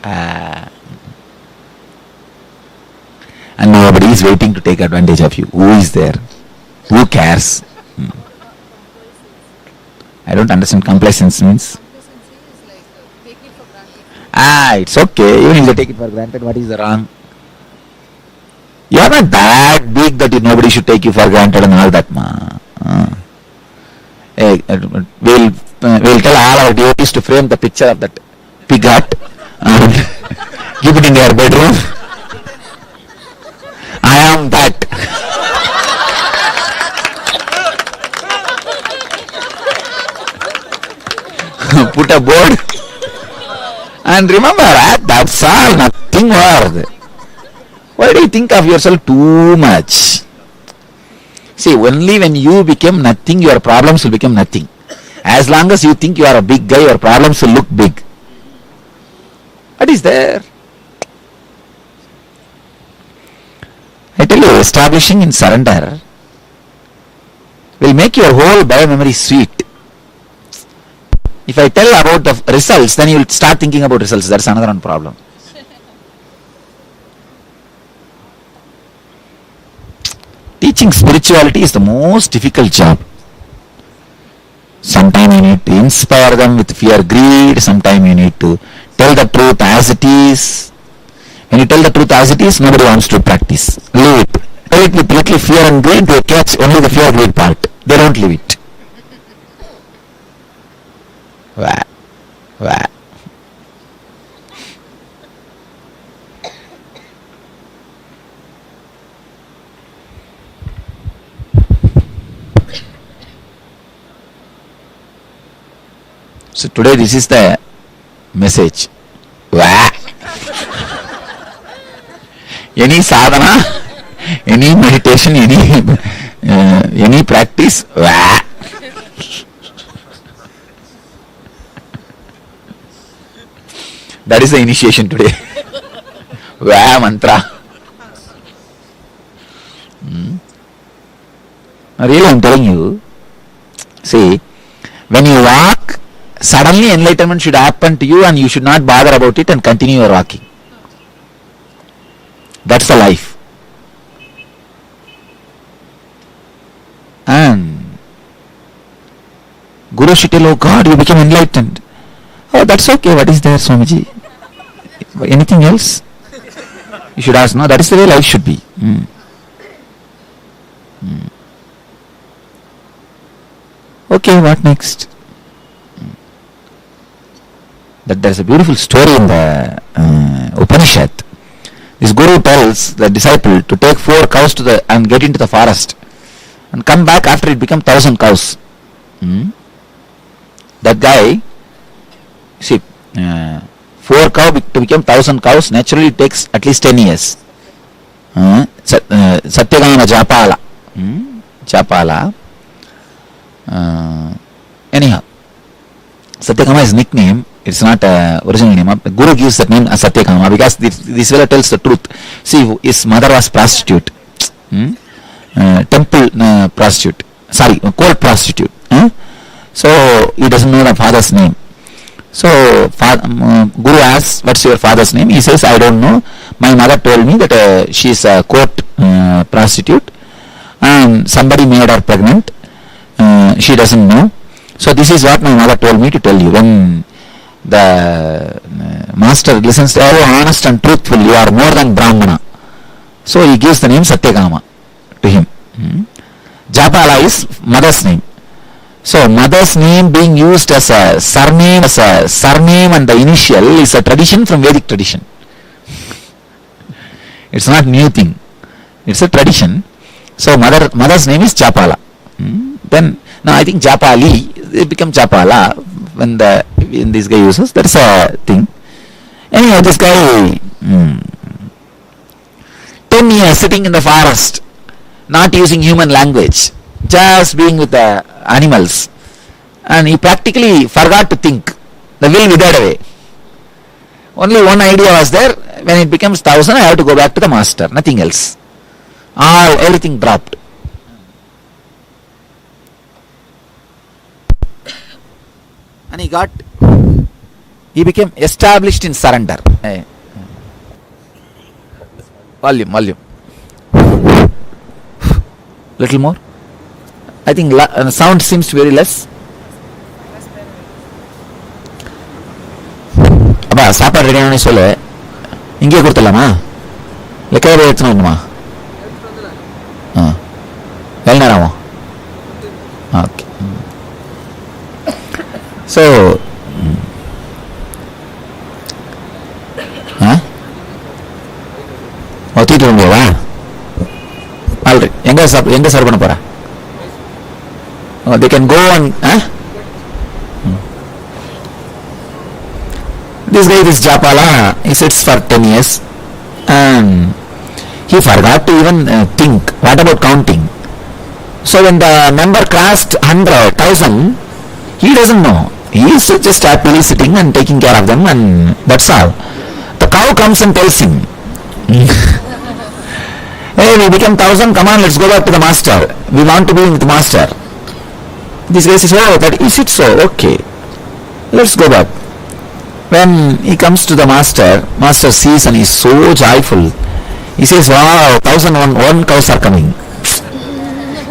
And nobody is waiting to take advantage of you. Who is there? Who cares? I don't understand complacence means. Complacency is like taking for granted. It's okay. Even if they take it for granted, what is the wrong? You are not that big that nobody should take you for granted and all that, we'll tell all our devotees to frame the picture of that pig hut and keep it in their bedroom. I am that. Put a board and remember that's all, nothing more. Why do you think of yourself too much? See, only when you become nothing, your problems will become nothing. As long as you think you are a big guy, your problems will look big. What is there? I tell you, establishing in surrender will make your whole bio-memory sweet. If I tell about the results, then you will start thinking about results. That's another one problem. teaching spirituality is the most difficult job. Sometimes you need to inspire them with fear, greed. Sometimes you need to tell the truth as it is. When you tell the truth as it is, nobody wants to practice. Leave it. Tell it with little fear and greed, they catch only the fear greed part. They don't leave it. Wah. Wah. So today this is the message. Wah. Any sadhana, any meditation, any practice, wah. That is the initiation today. Vaya mantra. Really, I'm telling you. See, when you walk, suddenly enlightenment should happen to you and you should not bother about it and continue your walking. That's the life. And Guru should tell, oh God, you became enlightened. Oh, that's okay. What is there, Swamiji? Anything else? You should ask. No, that is the way life should be. Okay, what next? That there's a beautiful story in the Upanishad. This Guru tells the disciple to take 4 cows to and get into the forest and come back after it become 1,000 cows. That guy, see, 4 cows to become 1,000 cows naturally takes at least 10 years. Satyagama Japala. Japala. Anyhow, Satyagama is nickname. It's not original name. The Guru gives that name as Satyagama because this fellow tells the truth. See, his mother was prostitute. Temple prostitute. Sorry, court prostitute. So he doesn't know the father's name. So Guru asks, what's your father's name? He says, I don't know. My mother told me that she is a court prostitute and somebody made her pregnant. She doesn't know. So this is what my mother told me to tell you. When the master listens to, oh, honest and truthful, you are more than Brahmana. So he gives the name Satyagama to him. Japala is mother's name. So mother's name being used as a surname and the initial is a tradition from Vedic tradition. It's not new thing. It's a tradition. So mother's name is Japala. Then now I think Japali, it becomes Japala when this guy uses. That's a thing. Anyway, this guy 10 years sitting in the forest, not using human language, just being with the animals, and he practically forgot to think. The will withered away. Only one idea was there. When it becomes 1,000, I have to go back to the master. Nothing else. Everything dropped. And he became established in surrender. Volume. Little more. I think sound seems very less. அப்பா சாப்பாடு ரெடியான சொல்லு. இங்கே கொடுத்துடலாமா? இல்லை கையில் எடுத்துன்னு வரணுமா? எவ்வளோ நேரம் ஆகும்? ஓகே. ஸோ தூக்கிட்டு வர முடியாதா? ஆல்ரெடி எங்கே சர்வ் பண்ண போகிறேன்? They can go and this guy, this Japala, he sits for 10 years and he forgot to even think. What about counting? So when the number crossed 100,000, he doesn't know. He is just happily sitting and taking care of them, and that's all. The cow comes and tells him, hey, we became 1,000, come on, let's go back to the master. We want to be with the master. This guy says, oh, that is it so? Okay, let's go back. When he comes to the master sees and he is so joyful. He says, wow, 1,001 cows are coming.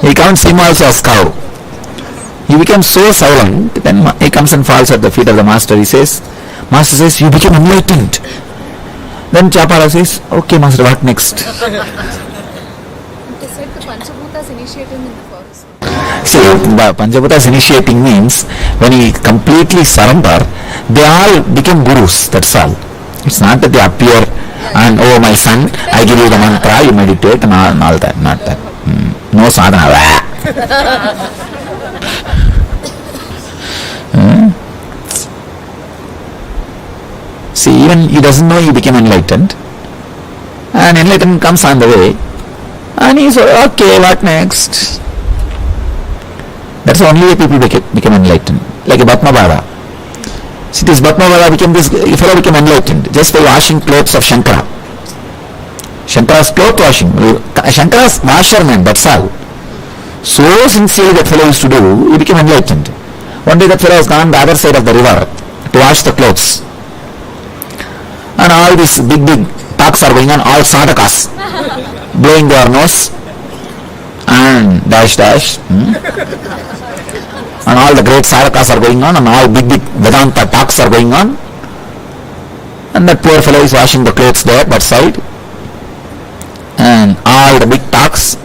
He counts him also as cow. He becomes so silent, then he comes and falls at the feet of the master. Master says, you became enlightened. Then Chapala says, okay master, what next? They said the Panchabhutas initiated him in the forest. See, Panchabhutas initiating means when he completely surrender, they all become gurus, that's all. It's not that they appear and, oh my son, I give you the mantra, you meditate and all that, not that. No sadhana. See, even he doesn't know he became enlightened. And enlightenment comes on the way. And he said, okay, what next? That's the only way people become enlightened. Like a Bhatmabhava. See, this Bhatmabhava fellow became enlightened just by washing clothes of Shankara. Shankara's cloth washing. Shankara's washerman, that's all. So sincerely that fellow used to do, he became enlightened. One day that fellow has gone the other side of the river to wash the clothes. And all these big talks are going on, all sadhakas blowing their nose and dash. And all the great sadhakas are going on and all big Vedanta talks are going on. And that poor fellow is washing the clothes there, that side. And all the big talks,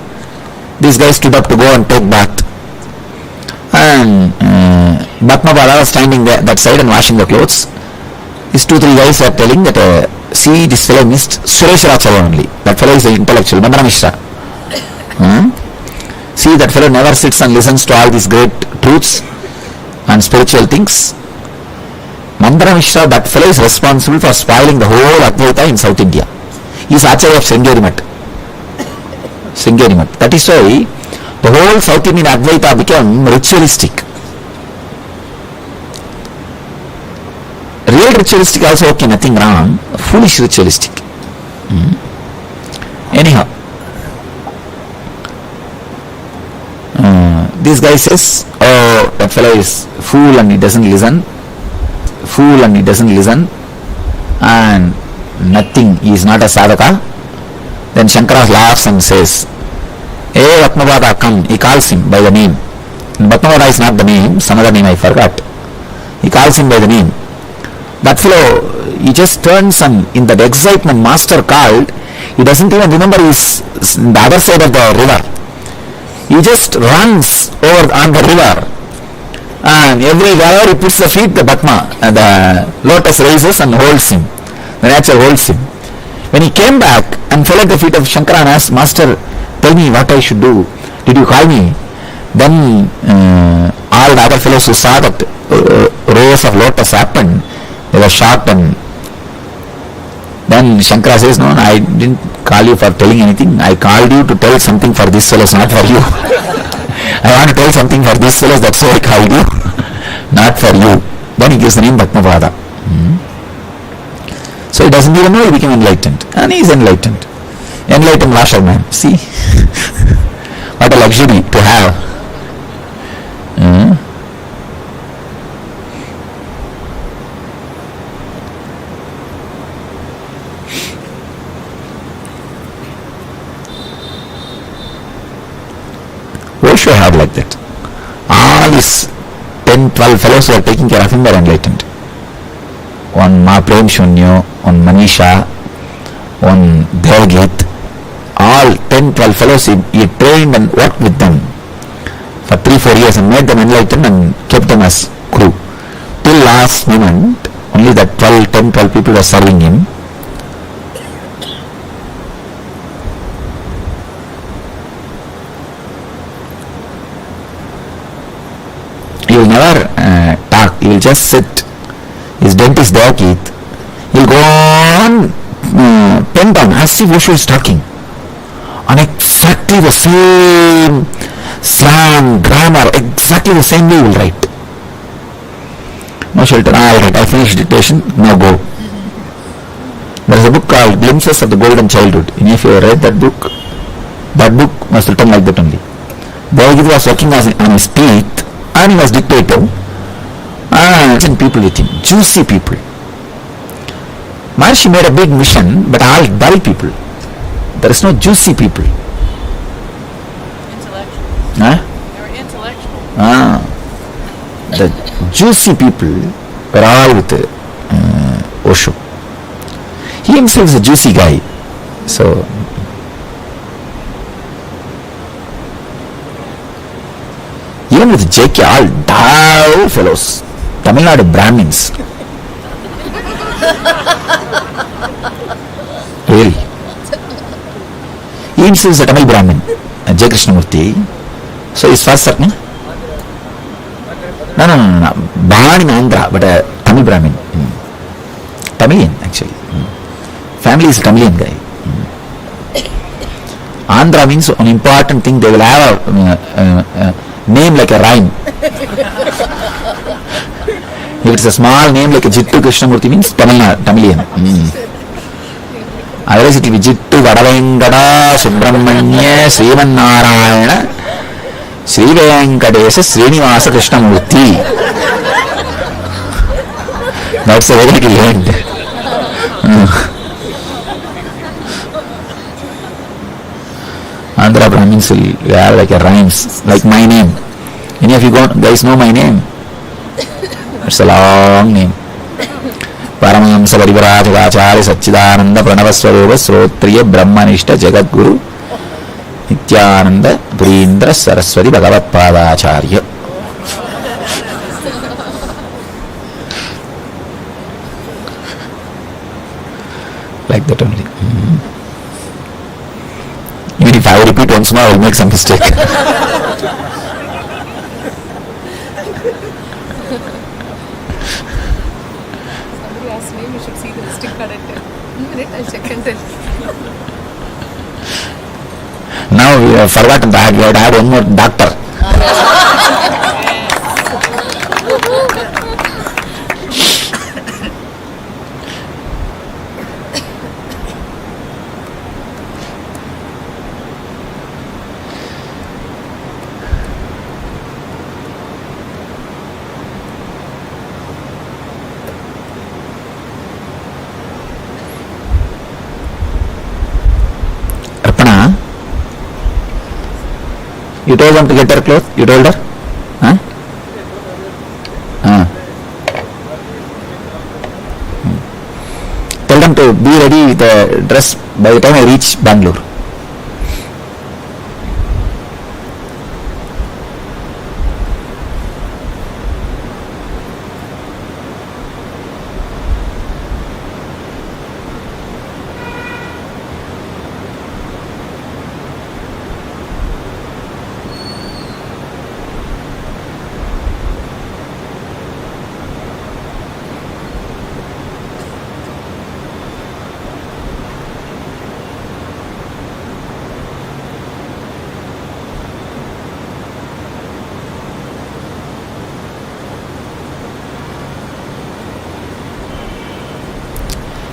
these guys stood up to go and take bath. And Bhatmabhava was standing there, that side and washing the clothes. These 2-3 guys are telling that, see, this fellow missed Sureshwarachala only. That fellow is an intellectual, Mandana Mishra. See, that fellow never sits and listens to all these great truths and spiritual things. Mandana Mishra, that fellow is responsible for spoiling the whole Advaita in South India. He is Acharya of Sringeri Math. That is why the whole South Indian Advaita became ritualistic. Real ritualistic also okay, nothing wrong. Foolish ritualistic. Anyhow, this guy says, oh, that fellow is fool and he doesn't listen. And nothing, he is not a sadhaka. Then Shankara laughs and says, hey Bhatmabhava, come. He calls him by the name. Bhatmabhava is not the name, some other name I forgot. He calls him by the name. That fellow, he just turns and in that excitement master called, he doesn't even remember he's the other side of the river. He just runs over on the river. And wherever he puts the feet, the Bhatma, the lotus raises and holds him. The nature holds him. When he came back and fell at the feet of Shankara and asked, Master, tell me what I should do. Did you call me? Then all the other fellows who saw that rows of lotus happened, they were shocked. And then Shankara says, no, I didn't call you for telling anything. I called you to tell something for these fellows, not for you. I want to tell something for these fellows, that's why I called you, not for you. Then he gives the name Bhatmabhava. So he doesn't even know he became enlightened. And he is enlightened. Enlightened washerman. See? What a luxury to have. Osho had like that. All these 10-12 fellows who are taking care of him were enlightened. One Mahaprem Shunyo, one Manisha, one Devgit, all 10-12 fellows he trained and worked with them for 3-4 years and made them enlightened and kept them as crew. Till last moment, only that 10-12 people were serving him. He will never talk, he will just sit. His dentist Devgit, he will go on pen down as if Osho is talking on exactly the same slang, grammar, exactly the same way he will write. No shelter, alright, I finished dictation, now go. There is a book called Glimpses of the Golden Childhood. If you read that book was written like that only. Devgit was working on his teeth and he was dictator. And people with him, juicy people. Maharshi made a big mission, but all dull people. There is no juicy people. Huh? You're intellectual. The juicy people were all with Osho. He himself is a juicy guy. So, even with JK, all dull fellows, Tamil Nadu Brahmins. Really. He himself is a Tamil Brahmin, J. Krishnamurti. So his first surname? No. Born in Andhra, but a Tamil Brahmin. Tamilian, actually. Family is a Tamilian guy. Andhra means an important thing, they will have a name like a rhyme. If it's a small name like a Jittu Krishnamurti means Tamilian. Otherwise it will be Jittu Vadavengada Subramanya Srivanarayana Sri Venkadesa Srinivasa Krishnamurti. That's a very little end. Andhra Brahmins will have like a rhymes, like my name. Any of you guys know my name? It's a long name. Paramashivoham Parivarajagacharya Satchidananda Pranavaswarupa Srotriya Brahmanishta Jagadguru Nityananda Purindra Saraswati Bhagavat Padacharya. Like that only. Even if I repeat once more, I will make some mistake. Somebody asked me, you should see the listing card at 10. Minute, I'll check and tell. Now we have forgotten that we have to add one more doctor. You told them to get their clothes? You told her? Huh? Tell them to be ready with the dress by the time I reach Bangalore.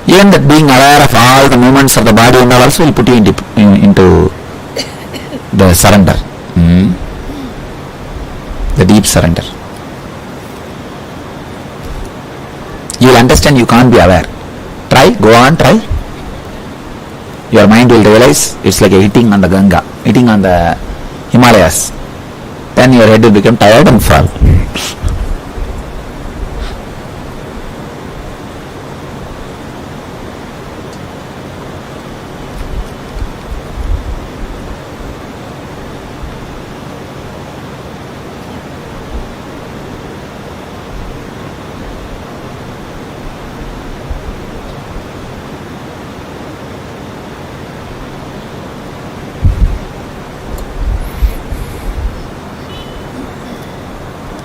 Even that being aware of all the movements of the body and all also will put you into the surrender. The deep surrender. You will understand you can't be aware. Try, go on, try. Your mind will realize it's like a hitting on the Ganga, hitting on the Himalayas. Then your head will become tired and fall.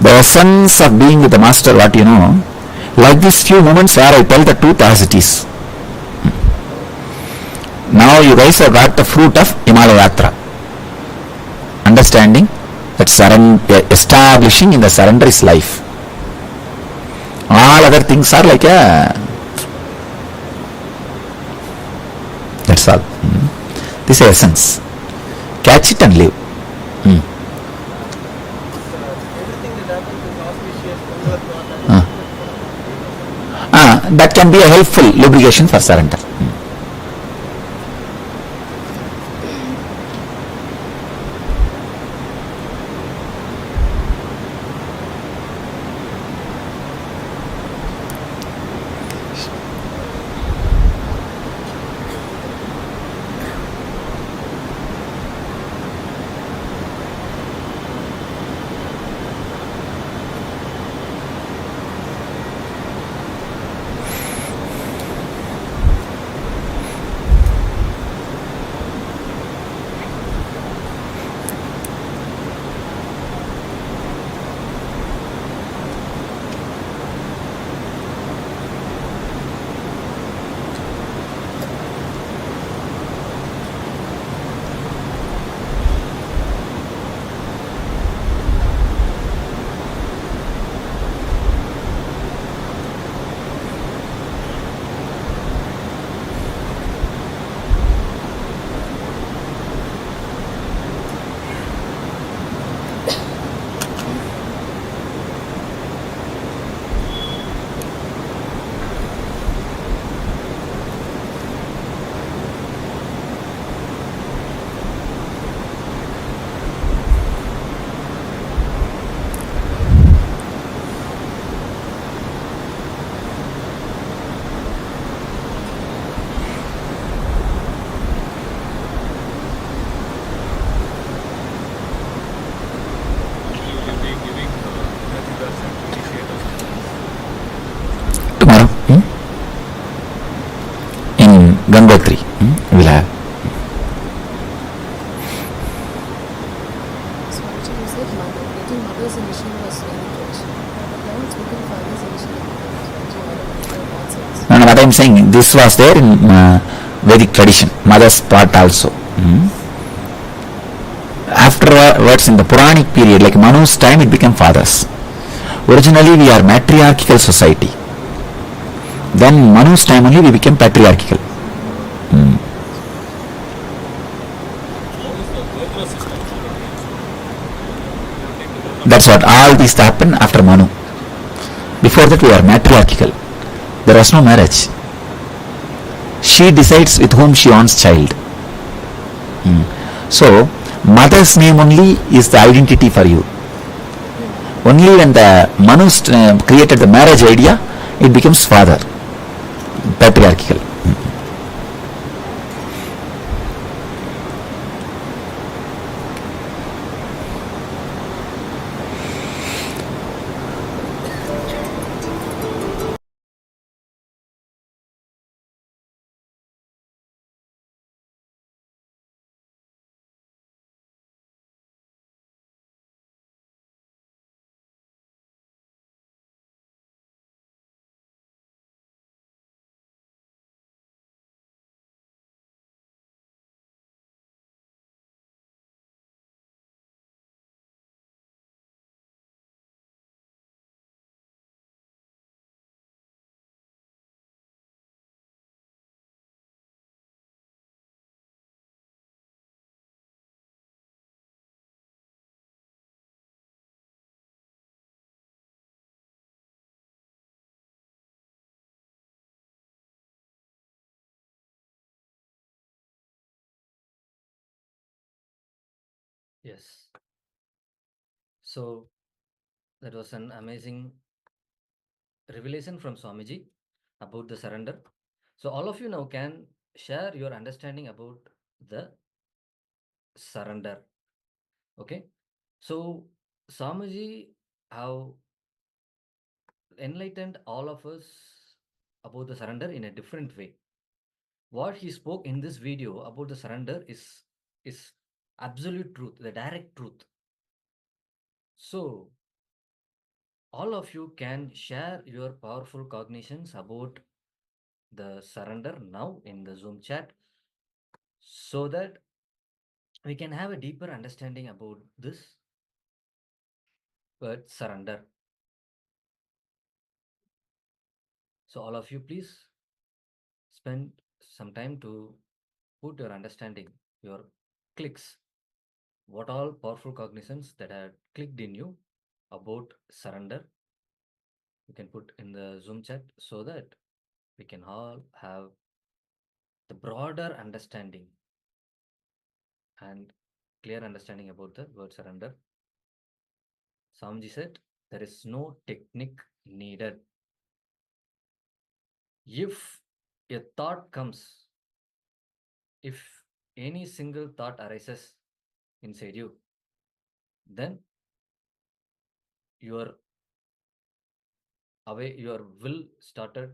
The essence of being with the master, what you know, like these few moments where I tell the truth as it is. Now you guys have got the fruit of Himalayatra. Understanding that establishing in the surrender is life. All other things are like a... That's all. This is essence. Catch it and live. That can be a helpful lubrication for surrender. tomorrow in Gangotri. We'll have. So actually you said mother. Getting mother's initial was very good. But now it's become father's initial. No, what I'm saying, this was there in Vedic tradition, mother's part also. Afterwards, in the Puranic period, like Manu's time, it became fathers. Originally, we are matriarchal society. Then Manu's time only we became patriarchal. That's what all this happened after Manu. Before that, we are matriarchal. There was no marriage. She decides with whom she wants child. So, mother's name only is the identity for you. Only when the Manu created the marriage idea, it becomes father, patriarchal. Yes. So that was an amazing revelation from Swamiji about the surrender. So all of you now can share your understanding about the surrender. Okay. So Swamiji have enlightened all of us about the surrender in a different way. What he spoke in this video about the surrender is absolute truth, the direct truth. So all of you can share your powerful cognitions about the surrender now in the Zoom chat so that we can have a deeper understanding about this word surrender. So all of you please spend some time to put your understanding, your clicks, what all powerful cognitions that are clicked in you about surrender. You can put in the Zoom chat so that we can all have the broader understanding and clear understanding about the word surrender. Samji said, there is no technique needed. If a thought comes, if any single thought arises inside you, then your your will started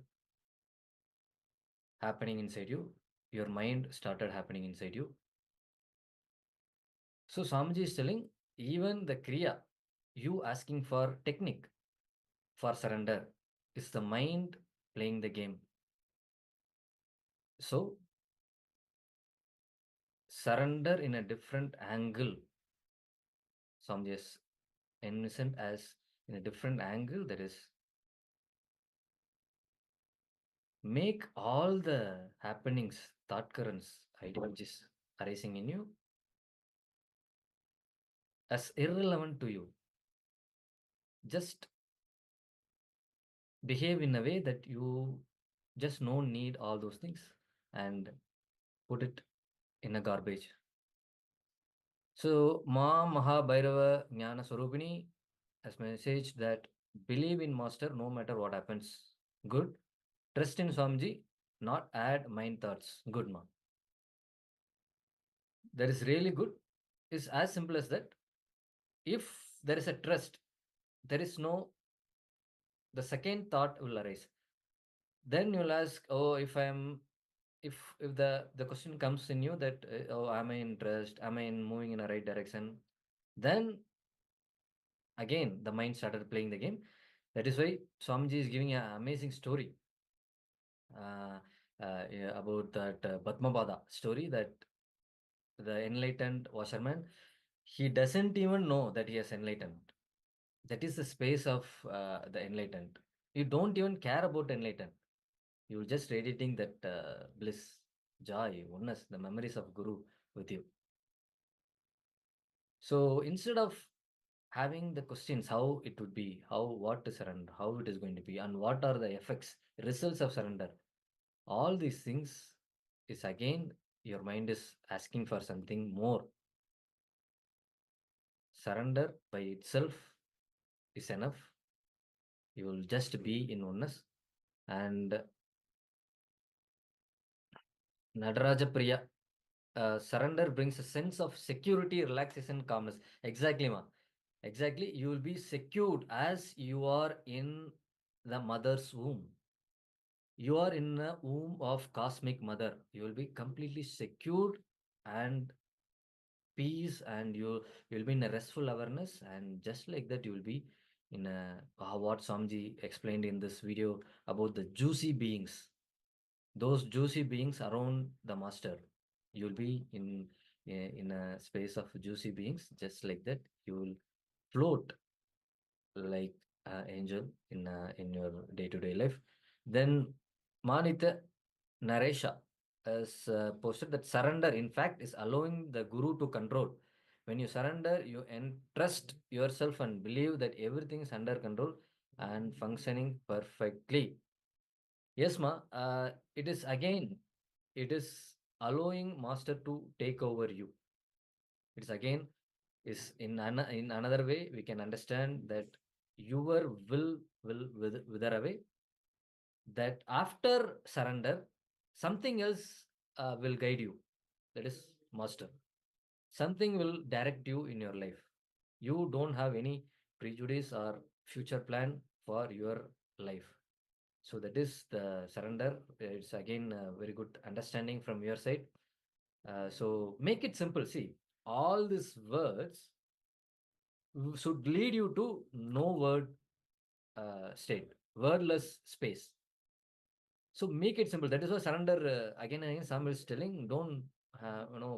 happening inside you, your mind started happening inside you. So Samji is telling, even the kriya, you asking for technique for surrender, is the mind playing the game. So surrender in a different angle. Samji is innocent as in a different angle, that is make all the happenings, thought currents, ideologies arising in you as irrelevant to you. Just behave in a way that you just don't need all those things and put it in a garbage. So Ma Mahabhairava Jnana Swarupini has messaged that believe in master no matter what happens. Good. Trust in Swamiji, not add mind thoughts. Good ma. That is really good. It's as simple as that. If there is a trust, there is no, the second thought will arise. Then you'll ask, oh, if the question comes in you that oh, am I interested, am I in moving in a right direction, then again the mind started playing the game. That is why Swamiji is giving an amazing story uh, yeah, about that Padmapada story, that the enlightened washerman, he doesn't even know that he has enlightened. That is the space of the enlightened. You don't even care about enlightened. You're just radiating that bliss, joy, oneness, the memories of Guru with you. So instead of having the questions how it would be, what to surrender, how it is going to be, and what are the effects, results of surrender, all these things is again your mind is asking for something more. Surrender by itself is enough. You will just be in oneness. And Nadaraja Priya, surrender brings a sense of security, relaxation, calmness. Exactly, ma. Exactly. You will be secured as you are in the mother's womb. You are in the womb of cosmic mother. You will be completely secured and peace, and you'll be in a restful awareness, and just like that you will be in a what Swamiji explained in this video about the juicy beings, those juicy beings around the master. You'll be in a space of juicy beings, just like that you will float like angel in your day-to-day life. Then Manita Naresha has posted that surrender, in fact, is allowing the guru to control. When you surrender, you entrust yourself and believe that everything is under control and functioning perfectly. Yes, ma. It is again, it is allowing master to take over you. It's again is in another way we can understand that your will wither away. That after surrender, something else will guide you. That is master. Something will direct you in your life. You don't have any prejudice or future plan for your life. So that is the surrender. It's again a very good understanding from your side. So make it simple. See, all these words should lead you to no word state, wordless space. So make it simple. That is why surrender. Again and again, Sam is telling, don't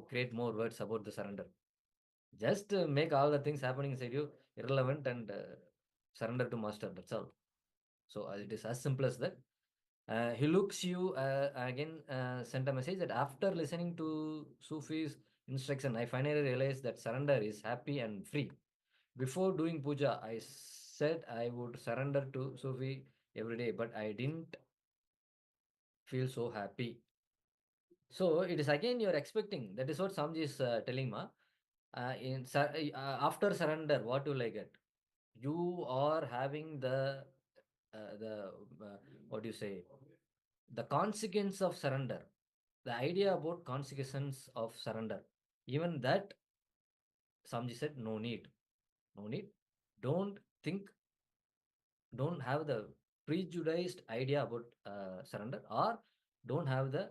create more words about the surrender. Just make all the things happening inside you irrelevant and surrender to master. That's all. So it is as simple as that. He looks you again sent a message that after listening to Sufi's instruction, I finally realized that surrender is happy and free. Before doing puja, I said I would surrender to Sufi every day, but I didn't feel so happy. So it is again you're expecting. That is what Samji is telling, ma. After surrender, what will I get? You are having the what do you say? The consequence of surrender. The idea about consequences of surrender. Even that, Samji said, no need, no need. Don't think, don't have the prejudiced idea about surrender, or don't have the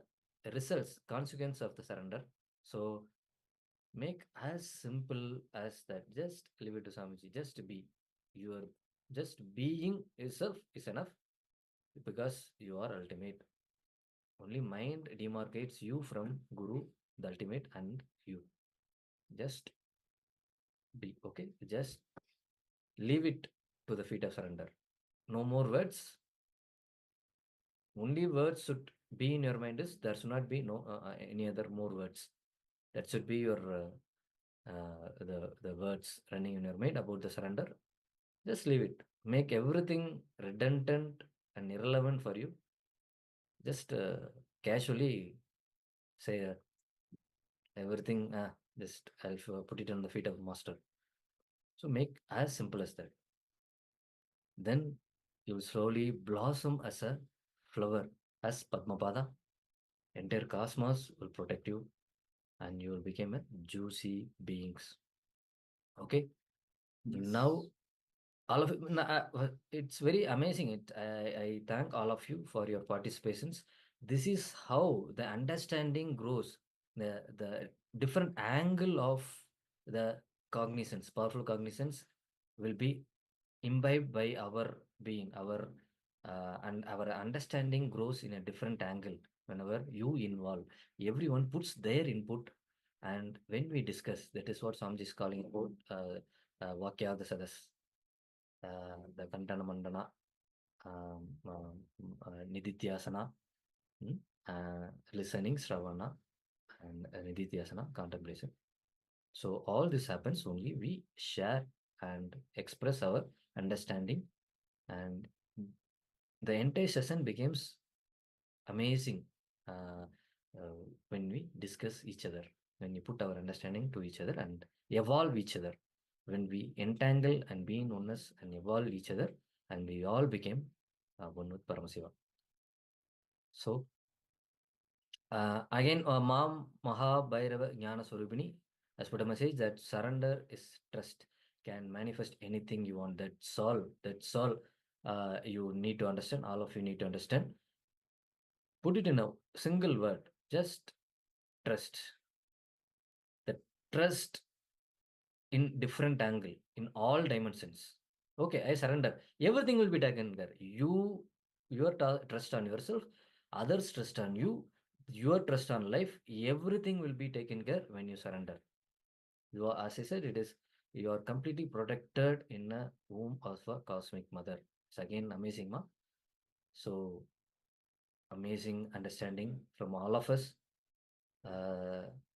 results, consequence of the surrender. So make as simple as that. Just leave it to Swamiji. Just be. Your just being itself is enough, because you are ultimate. Only mind demarcates you from Guru, the ultimate, and you. Just be. Okay. Just leave it to the feet of surrender. No more words. Only words should be in your mind is there should not be no any other more words. That should be your the words running in your mind about the surrender. Just leave it. Make everything redundant and irrelevant for you. Just casually say everything. Just I'll put it on the feet of master. So make as simple as that. Then you'll slowly blossom as a flower, as Padmapada. Entire cosmos will protect you, and you will become a juicy beings. Okay. Now all of it's very amazing. I thank all of you for your participations. This is how the understanding grows. The different angle of the cognizance, powerful cognizance, will be imbibed by our being, our and our understanding grows in a different angle whenever you involve. Everyone puts their input, and when we discuss, that is what Samji is calling about Vakya Sadas, the Kantana Mandana, Nidithyasana, listening, Sravana, and Nidithyasana, contemplation. So all this happens only we share and express our understanding, and the entire session becomes amazing when we discuss each other, when we put our understanding to each other and evolve each other, when we entangle and be in oneness and evolve each other, and we all became one with Paramashiva. So again, Mam Maha Bhairava Jnana Swarupini has put a message that surrender is trust, can manifest anything you want. That's all. That's all you need to understand. All of you need to understand. Put it in a single word, just trust. The trust in different angle, in all dimensions. Okay, I surrender. Everything will be taken care. Your trust on yourself, others trust on you, your trust on life, everything will be taken care when you surrender. You are, as I said, it is you are completely protected in a womb of a cosmic mother. It's again amazing, ma. So amazing understanding from all of us.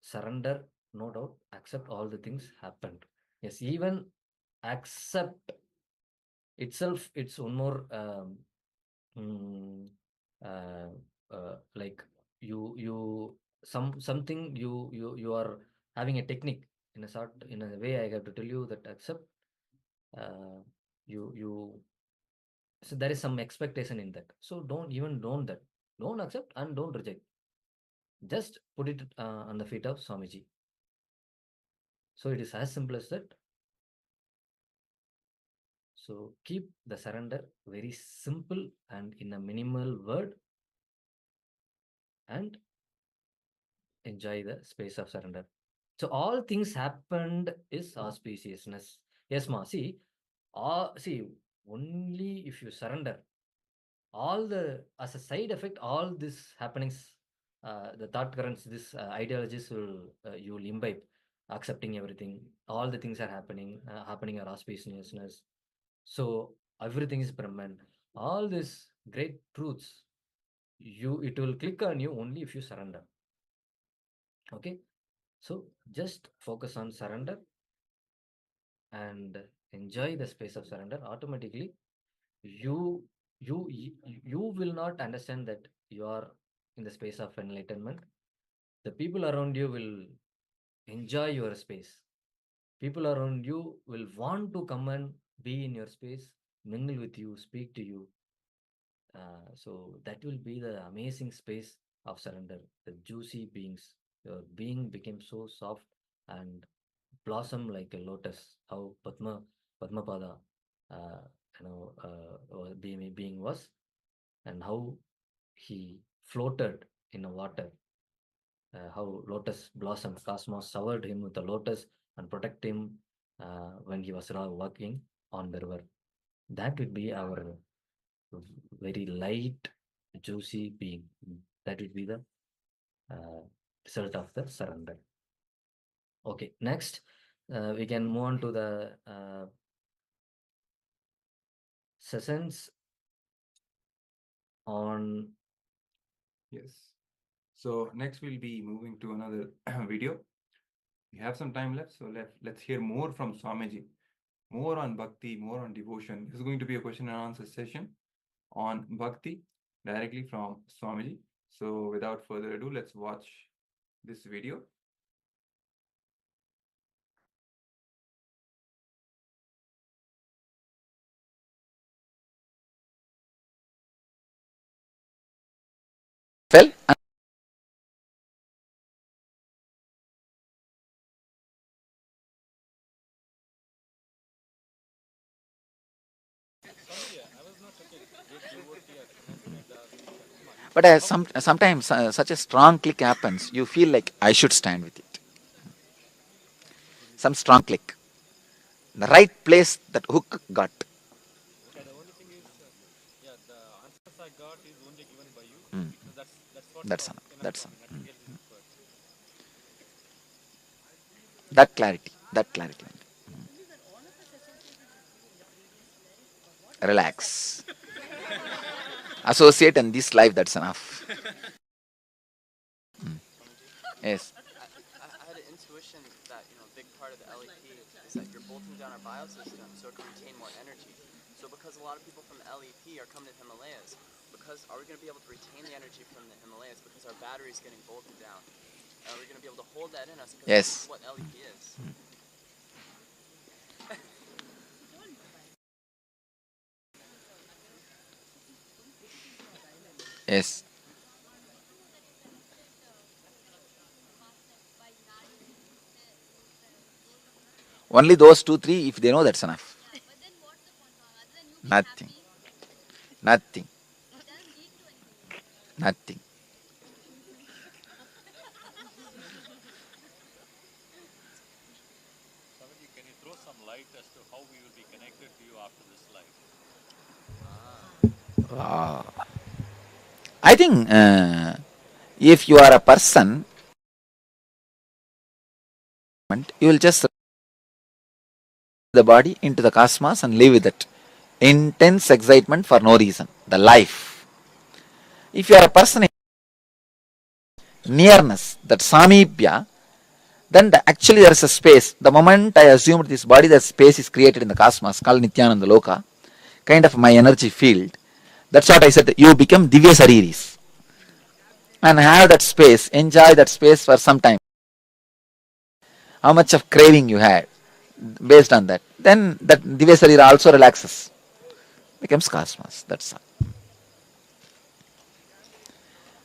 Surrender, no doubt, accept all the things happened. Yes, even accept itself, it's one more mm, uh, like you something you are having a technique in a sort, in a way. I have to tell you that accept, you so there is some expectation in that, so don't that, don't accept and don't reject, just put it on the feet of Swamiji. So it is as simple as that. So keep the surrender very simple and in a minimal word, and enjoy the space of surrender. So all things happened is auspiciousness. Yes, ma. See, only if you surrender, all the as a side effect, all these happenings, the thought currents, this ideologies will you will imbibe, accepting everything. All the things are happening are auspiciousness. So everything is Brahman. All these great truths, it will click on you only if you surrender. Okay, so just focus on surrender and enjoy the space of surrender. Automatically, you you will not understand that you are in the space of enlightenment. The people around you will enjoy your space. People around you will want to come and be in your space, mingle with you, speak to you. So that will be the amazing space of surrender. The juicy beings, your being became so soft and blossom like a lotus. How Padmapada, uh, being was, and how he floated in the water. How lotus blossom, cosmos showered him with the lotus and protect him when he was walking on the river. That would be our very light, juicy being. That would be the result of the surrender. Okay, next we can move on to the sessions on. Yes. So next we'll be moving to another video. We have some time left, so let's hear more from Swamiji, more on bhakti, more on devotion. This is going to be a question and answer session on bhakti directly from Swamiji. So without further ado, let's watch this video. Fell. But sometimes such a strong click happens, you feel like I should stand with it. Some strong click. The right place that hook got. Mm. That's enough. That's enough. That clarity. That clarity. Relax. Associate in this life, that's enough. Yes. I had an intuition that, a big part of the LEP is that you're bolting down our biosystem so it can retain more energy. So because a lot of people from the LEP are coming to the Himalayas, are we going to be able to retain the energy from the Himalayas because our battery is getting bolted down? Are we going to be able to hold that in us? Because Yes. this is what LEP is. Yes. Only those 2, 3, if they know, that's enough. Nothing. Nothing. Nothing. Can you throw some light as to how we will be connected to you after this life? I think if you are a person, you will just the body into the cosmos and live with it. Intense excitement for no reason. The life. If you are a person in nearness, that samibhya, then actually there is a space. The moment I assumed this body, that space is created in the cosmos called Nityananda Loka, kind of my energy field. That's what I said. You become Divya Sariris. And have that space, enjoy that space for some time. How much of craving you had based on that. Then that Divya Sarira also relaxes. Becomes cosmos. That's all.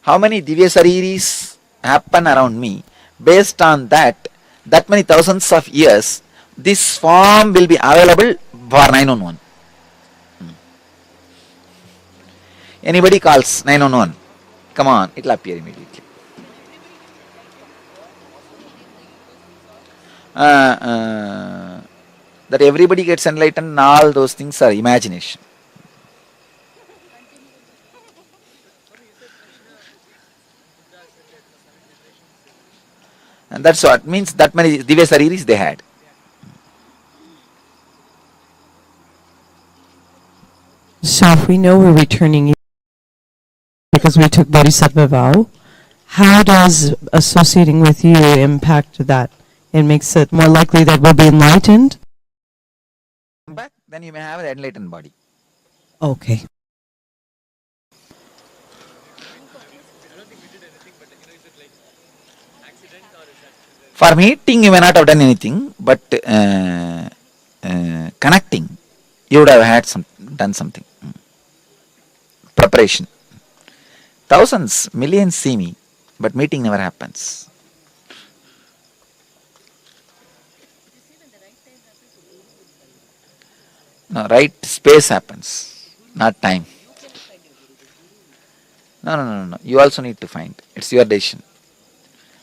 How many Divya Sariris happen around me? Based on that, that many thousands of years, this form will be available for 911. Anybody calls 911, come on, it will appear immediately. That everybody gets enlightened, all those things are imagination. And that's what means that many Divya Sariris they had. So if we know we're returning because we took Bodhisattva vow, how does associating with you impact that? It makes it more likely that we'll be enlightened? Come back, then you may have an enlightened body. Okay. For meeting, you may not have done anything, but connecting, you would have had done something. Preparation. Thousands, millions see me, but meeting never happens. No, right space happens, not time. No. You also need to find. It's your decision.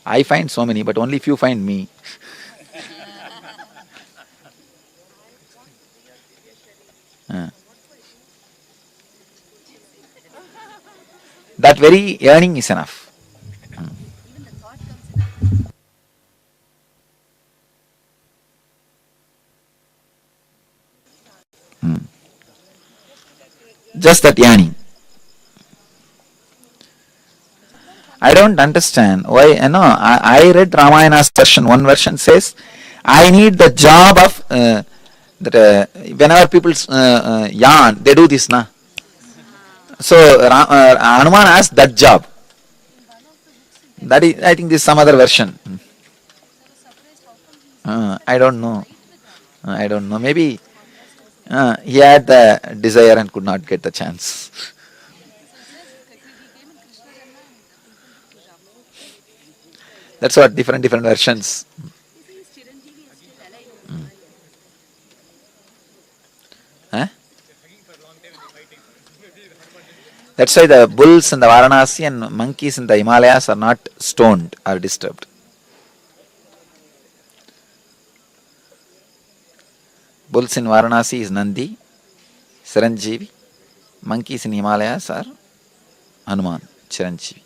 I find so many, but only few find me. That very yearning is enough. Just that yearning. I don't understand why. I read Ramayana's version. One version says, I need the job of that. Whenever people yarn, they do this, na. So Hanuman asked that job. That is, I think, this is some other version. I don't know. I don't know. Maybe he had the desire and could not get the chance. That's what different versions. Huh? That's why the bulls in the Varanasi and monkeys in the Himalayas are not stoned or disturbed. Bulls in Varanasi is Nandi, Chiranjeevi. Monkeys in Himalayas are Hanuman, Chiranjeevi.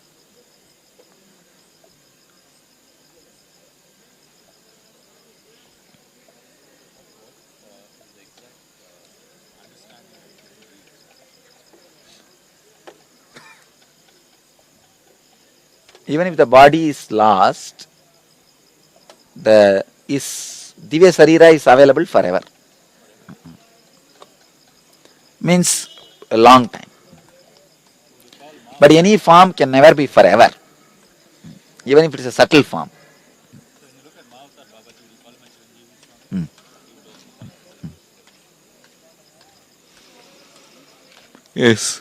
Even if the body is lost, the Divya Sarira is available forever. Means a long time. But any form can never be forever, even if it is a subtle form. Hmm. Yes.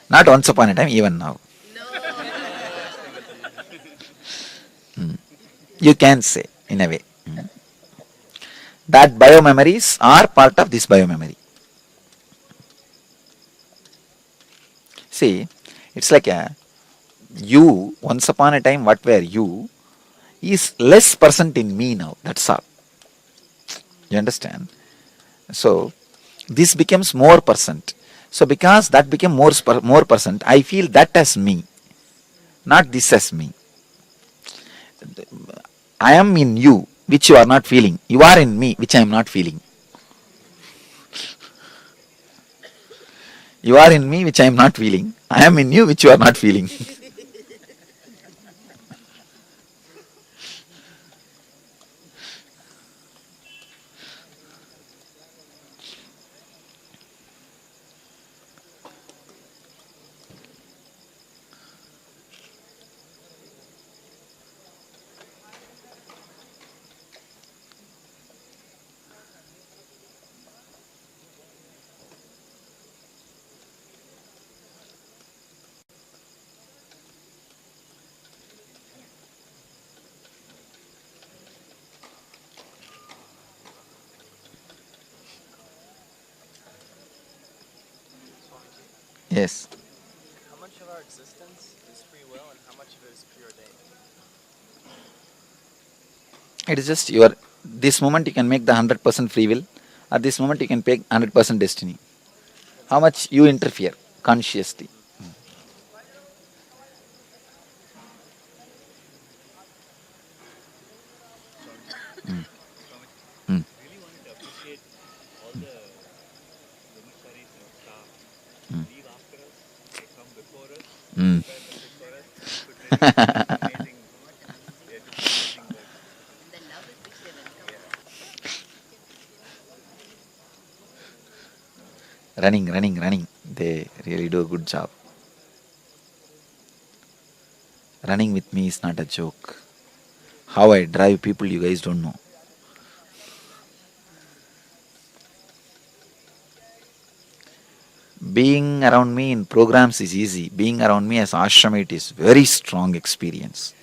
Not once upon a time, even now. You can say, in a way, that biomemories are part of this biomemory. See, it's like you, once upon a time, what were you, is less present in me now. That's all. You understand? So, this becomes more present. So, because that became more present, I feel that as me, not this as me. I am in you, which you are not feeling. You are in me, which I am not feeling. You are in me, which I am not feeling. I am in you, which you are not feeling. Yes. How much of our existence is free will and how much of it is preordained? It is just this moment you can make the 100% free will. At this moment you can make 100% destiny. How much you interfere consciously. Mm. Mm. Really wanted to appreciate all the brahmacharis and staff. Mm. Leave after us, they come before us, Mm. prepare the food for us. Could really do amazing. They do amazing work. Running. They really do a good job. Running with me is not a joke. How I drive people, you guys don't know. Being around me in programs is easy. Being around me as ashramite is very strong experience.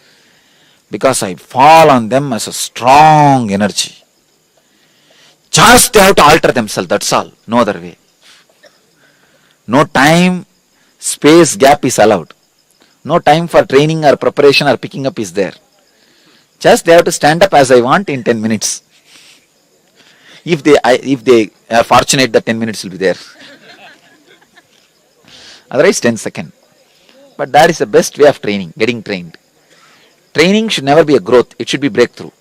Because I fall on them as a strong energy. Just they have to alter themselves, that's all. No other way. No time, space, gap is allowed. No time for training or preparation or picking up is there. Just they have to stand up as I want in 10 minutes. If they are fortunate, that 10 minutes will be there. Otherwise 10 seconds. But that is the best way of training, getting trained. Training should never be a growth, it should be breakthrough.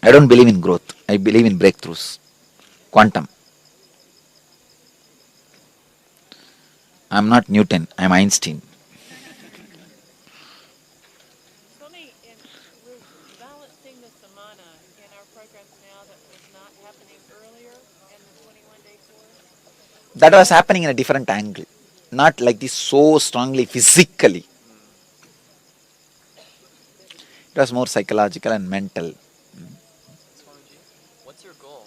I don't believe in growth, I believe in breakthroughs. Quantum. I'm not Newton, I'm Einstein. Swami, we're balancing the samana in our programs now that was not happening earlier in the 21-day course. That was happening in a different angle. Not like this so strongly physically. It was more psychological and mental. Swamiji, what's your goal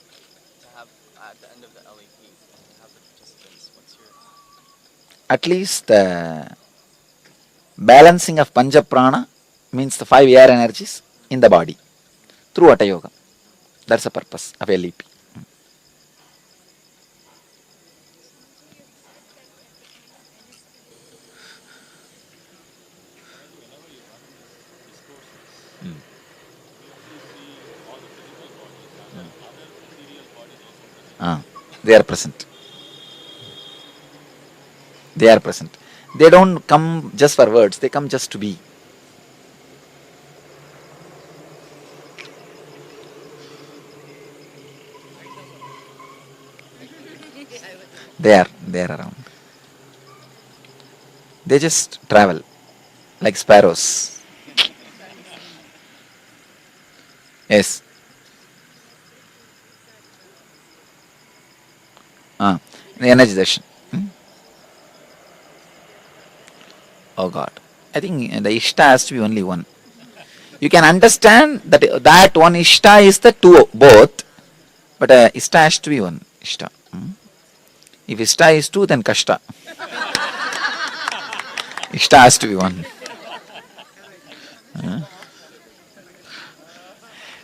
to have at the end of the LEP, to have the participants? What's your... At least the balancing of Pancha Prana means the 5 air energies in the body through Hatha Yoga. That's the purpose of LEP. They are present. They are present. They don't come just for words, they come just to be. They are around. They just travel like sparrows. Yes. The energization. Oh God. I think the Ishta has to be only one. You can understand that one Ishta is the two, both, but Ishta has to be one Ishta. If Ishta is two, then Kashta. Ishta has to be one.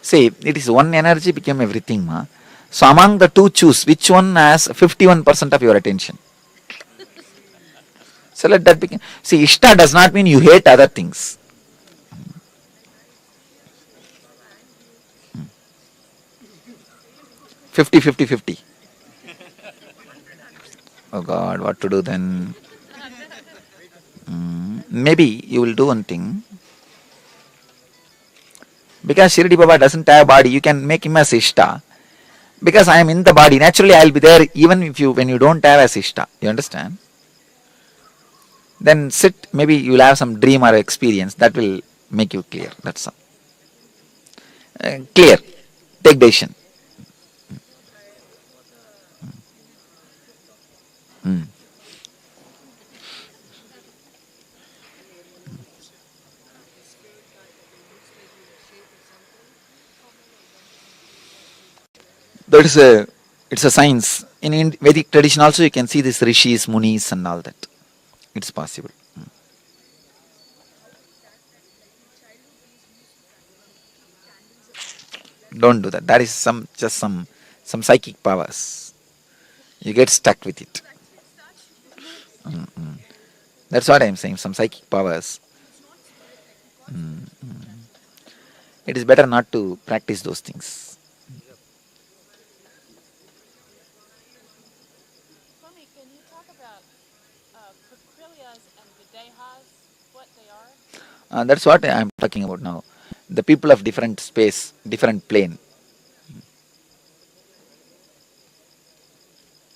See, it is one energy became everything. So among the two, choose which one has 51% of your attention. So let that begin. See, Ishta does not mean you hate other things. 50. Oh God, what to do then? Maybe you will do one thing. Because Shirdi Baba doesn't have body, you can make him as Ishta. Because I am in the body, naturally I will be there even when you don't have as Ishta. You understand? Then sit, maybe you will have some dream or experience that will make you clear. That's all. Clear. Take decision. That is it's a science. In Vedic tradition also you can see this rishis, munis and all that. It's possible. Don't do that. That is some psychic powers. You get stuck with it. That's what I am saying. Some psychic powers. It is better not to practice those things. Swami, can you talk about Prakriyas and Videhas, what they are? That's what I am talking about now. The people of different space, different plane.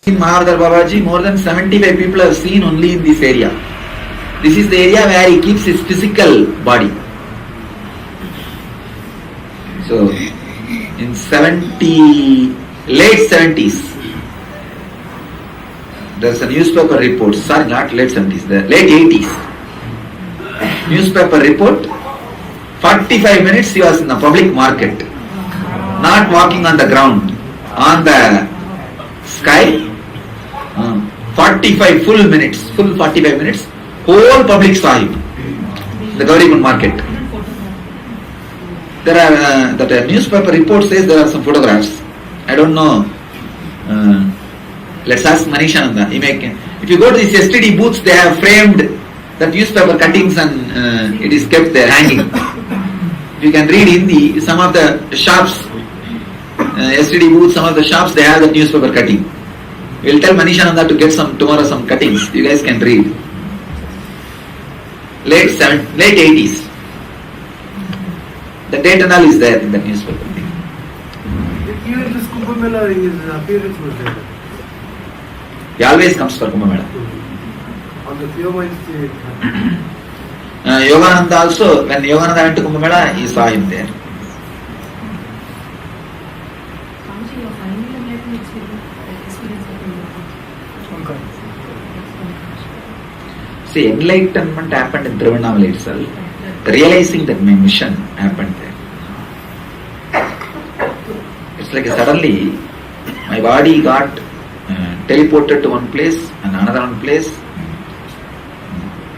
In Mahavadar Babaji, more than 75 people have seen only in this area. This is the area where he keeps his physical body. So, in late 70s, there's a newspaper report, sorry, not late 70s, the late 80s. Newspaper report, 45 minutes he was in the public market, not walking on the ground, on the sky. 45 full 45 minutes, whole public saw him, the Gaurikund market. There are, that newspaper report says there are some photographs. I don't know. Let's ask Manishananda. If you go to these STD booths, they have framed the newspaper cuttings and it is kept there hanging. You can read Hindi, some of the shops, STD booths, some of the shops, they have the newspaper cutting. We'll tell Manishananda to get tomorrow some cuttings. You guys can read. Late 80s. The date and all is there in the newspaper. Even this Kumbh Mela, his appearance was there. He always comes for Kumbh Mela. On the pure mind state. Yogananda also, when Yogananda went to Kumbh Mela, he saw him there. See, enlightenment happened in Trivandamala itself. Realizing that my mission happened there. It's like suddenly my body got teleported to one place and another one place.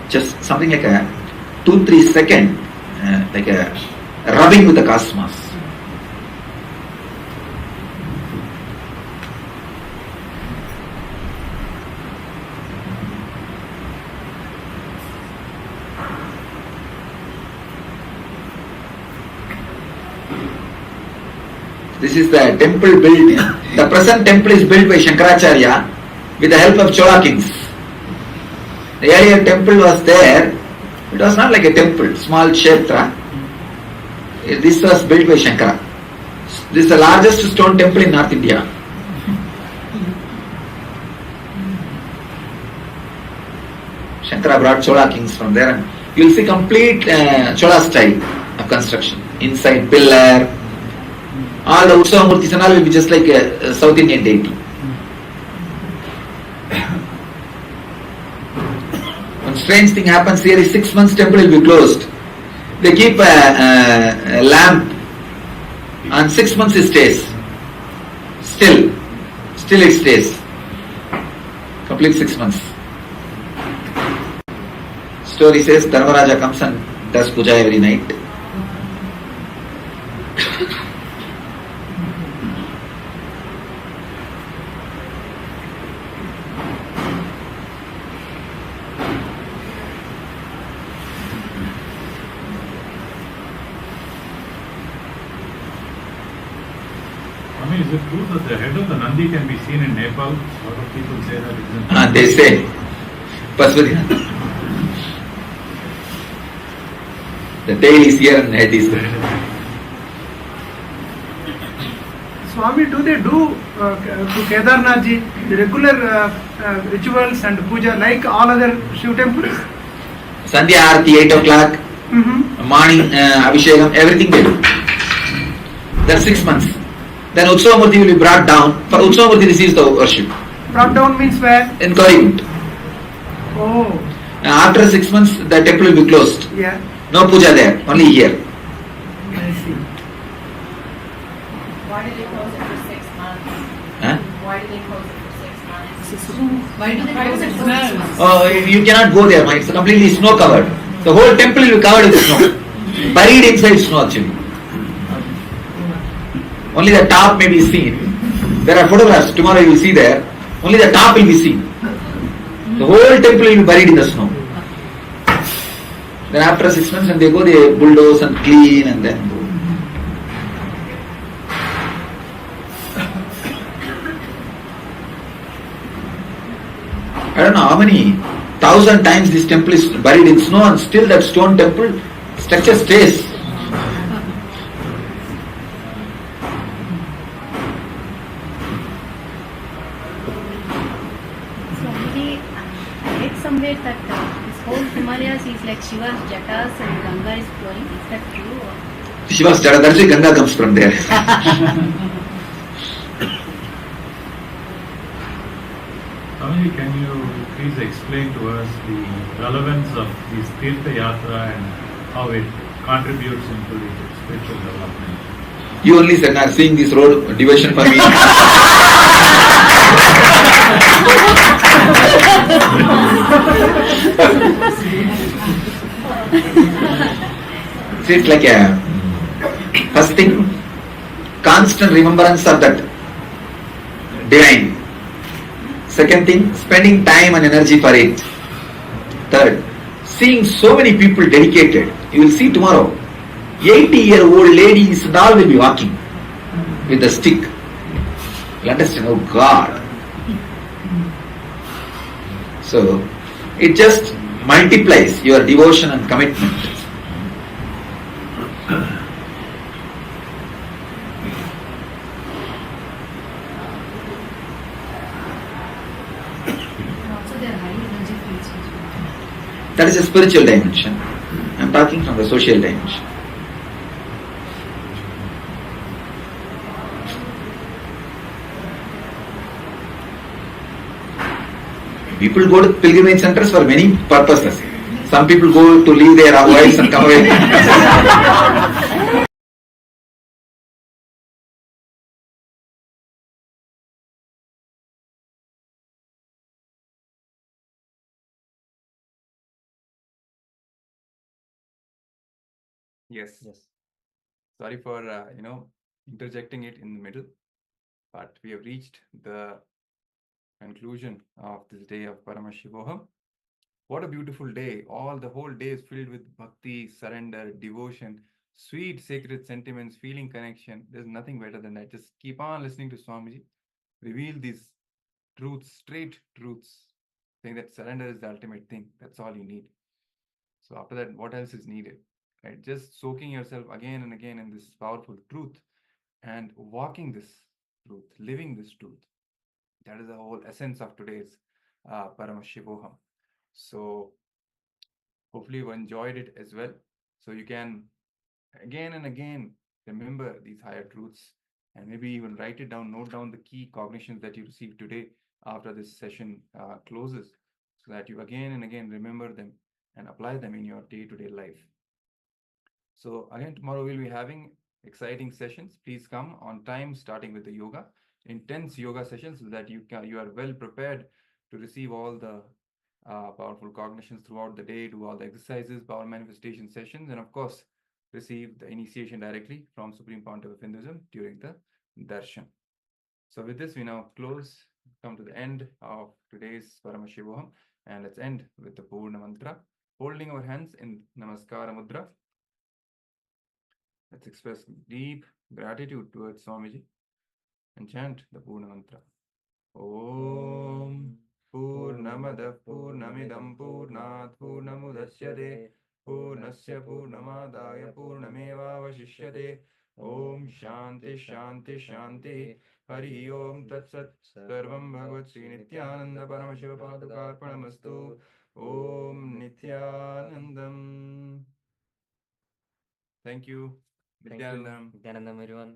Just something like a 2-3 second, like a rubbing with the cosmos. This is the temple built. The present temple is built by Shankaracharya with the help of Chola kings. The earlier temple was there. It was not like a temple, small kshetra. This was built by Shankara. This is the largest stone temple in North India. Shankara brought Chola kings from there, and you will see complete Chola style of construction. Inside pillar, all the Utsava Murtis and all will be just like a South Indian deity. One strange thing happens here is 6 months temple will be closed. They keep a lamp, and 6 months it stays. Still it stays. Complete 6 months. Story says Dharmaraja comes and does puja every night. Is it true that the head of the Nandi can be seen in Nepal? A lot of people say that it isn't. They say, Paswadina. The tail is here and head is there. Swami, do they do to Kedarnathji the regular rituals and puja like all other Shiv temples? Sandhya Aarti, 8 o'clock, morning Abhishekam, everything they do. That's 6 months. Then Utsava Murti will be brought down. For Utsava Murti receives the worship. Brought down means where? In Korigund. Oh. After 6 months, the temple will be closed. Yeah. No puja there, only here. I see. Why do they close it for 6 months? Huh? Why do they close it for 6 months? Why do they close it for 6 months? Oh, you cannot go there. It's completely snow covered. The whole temple will be covered with snow. Buried inside snow actually. Only the top may be seen. There are photographs. Tomorrow you will see there. Only the top will be seen. The whole temple will be buried in the snow. Then after 6 months when they go, they bulldoze and clean and then go. I don't know how many 1,000 times this temple is buried in snow and still that stone temple structure stays. Somewhere that this whole Himalayas is like Shiva's jatas and Ganga is flowing. Is that true? Shiva's jata, that's why Ganga comes from there. Swami, can you please explain to us the relevance of this Tirtha Yatra and how it contributes into the spiritual development? You only said, are seeing this road diversion for me. See, it's like a first thing, constant remembrance of that divine. Second thing, spending time and energy for it. Third, seeing so many people dedicated. You will see tomorrow, 80-year-old ladies and all will be walking with a stick. You'll understand, oh God. So, it just multiplies your devotion and commitment. That is a spiritual dimension. I am talking from the social dimension. People go to pilgrimage centers for many purposes. Some people go to leave their wives and come away. Yes. Sorry for interjecting it in the middle, but we have reached the conclusion of this day of Paramashivoham. What a beautiful day! The whole day is filled with bhakti, surrender, devotion. sweet sacred sentiments, feeling connection. There's nothing better than that. Just keep on listening to Swamiji reveal these truths, straight truths, saying that surrender is the ultimate thing. That's all you need. So after that, what else is needed? Right? Just soaking yourself again and again in this powerful truth and walking this truth, living this truth. That is the whole essence of today's Paramashivoham. So hopefully you enjoyed it as well. So you can again and again remember these higher truths and maybe even write it down, note down the key cognitions that you received today after this session closes, so that you again and again remember them and apply them in your day-to-day life. So again, tomorrow we'll be having exciting sessions. Please come on time, starting with the yoga, intense yoga sessions, so that you are well prepared to receive all the powerful cognitions throughout the day, do all the exercises, power manifestation sessions, and of course, receive the initiation directly from Supreme Pontiff of Hinduism during the darshan. So with this, we now come to the end of today's Paramashivoham, and let's end with the Purna Mantra, holding our hands in Namaskara Mudra. Let's express deep gratitude towards Swamiji and chant the Purna Mantra. Om Purnamada Purnamidam Purnat Purnamudachyate Purnasya Purnamadaya Purnameva Vashishyate. Om Shanti Shanti Shanti. Hari Om Tat Sat. Sarvam Bhagavat Sri Nityananda Paramashiva Padukarpanamastu. Om Nityanandam. Thank you. Thank you. Nityanandam, everyone.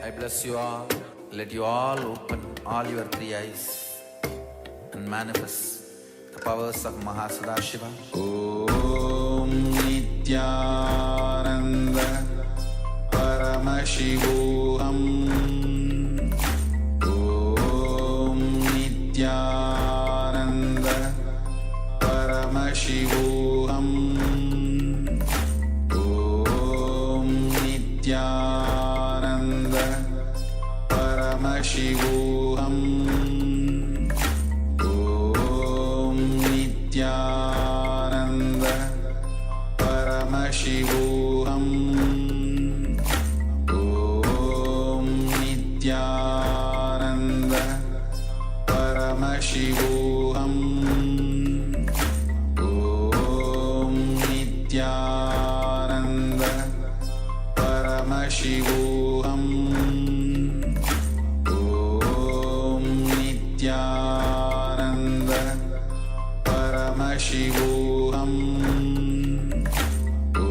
I bless you all. Let you all open all your three eyes and manifest the powers of Mahasadashiva. Om Nityananda Paramashivoham. Om Nityananda Paramashivoham. Om Nityananda Paramashivoham. Om Nityananda Paramashivoham. Om Nityananda Paramashivoham. Om Nityananda Paramashivoham. Om Nityananda Paramashivoham. Om Nityananda Paramashivoham. Om Nityananda Paramashivoham.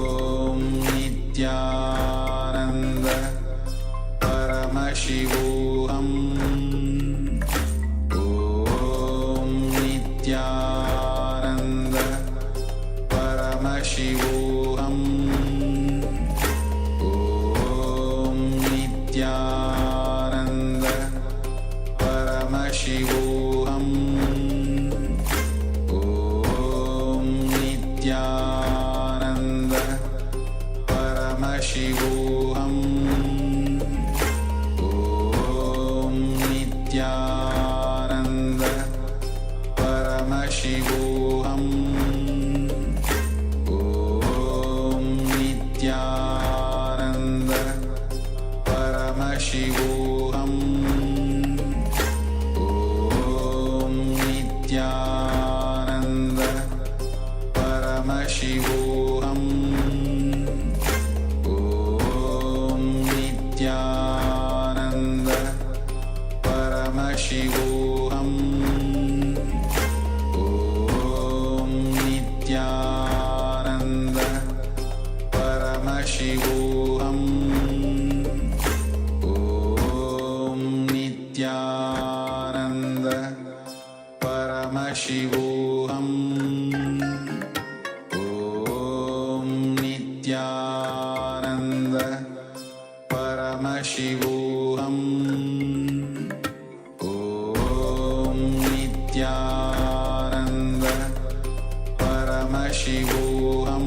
Om Nityananda Paramashivoham. Om Nityananda Paramashivoham. Om Nityananda Paramashivoham. Om Nityananda Paramashivoham. Om Nityananda Paramashivoham. Om Nityananda Paramashivoham. Om Nityananda Paramashivoham. Om Nityananda Paramashivoham. Om Nityananda Paramashivoham. Om Nityananda Paramashivoham.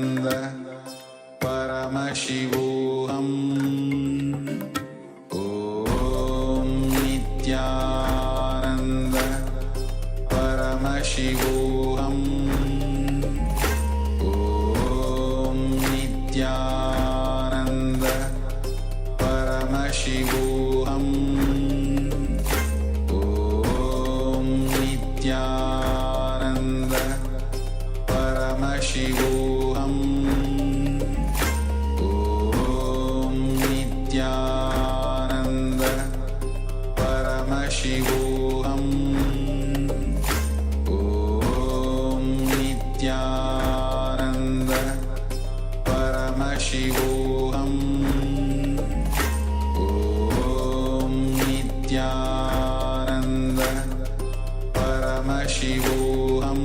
Paramashivoham. Om Nityananda Paramashivoham. Om Nityananda Paramashivoham. Om Nityananda Paramashivoham. Om Nityananda Paramashivoham. Om Nityananda Paramashivoham. Om Nityananda Paramashivoham.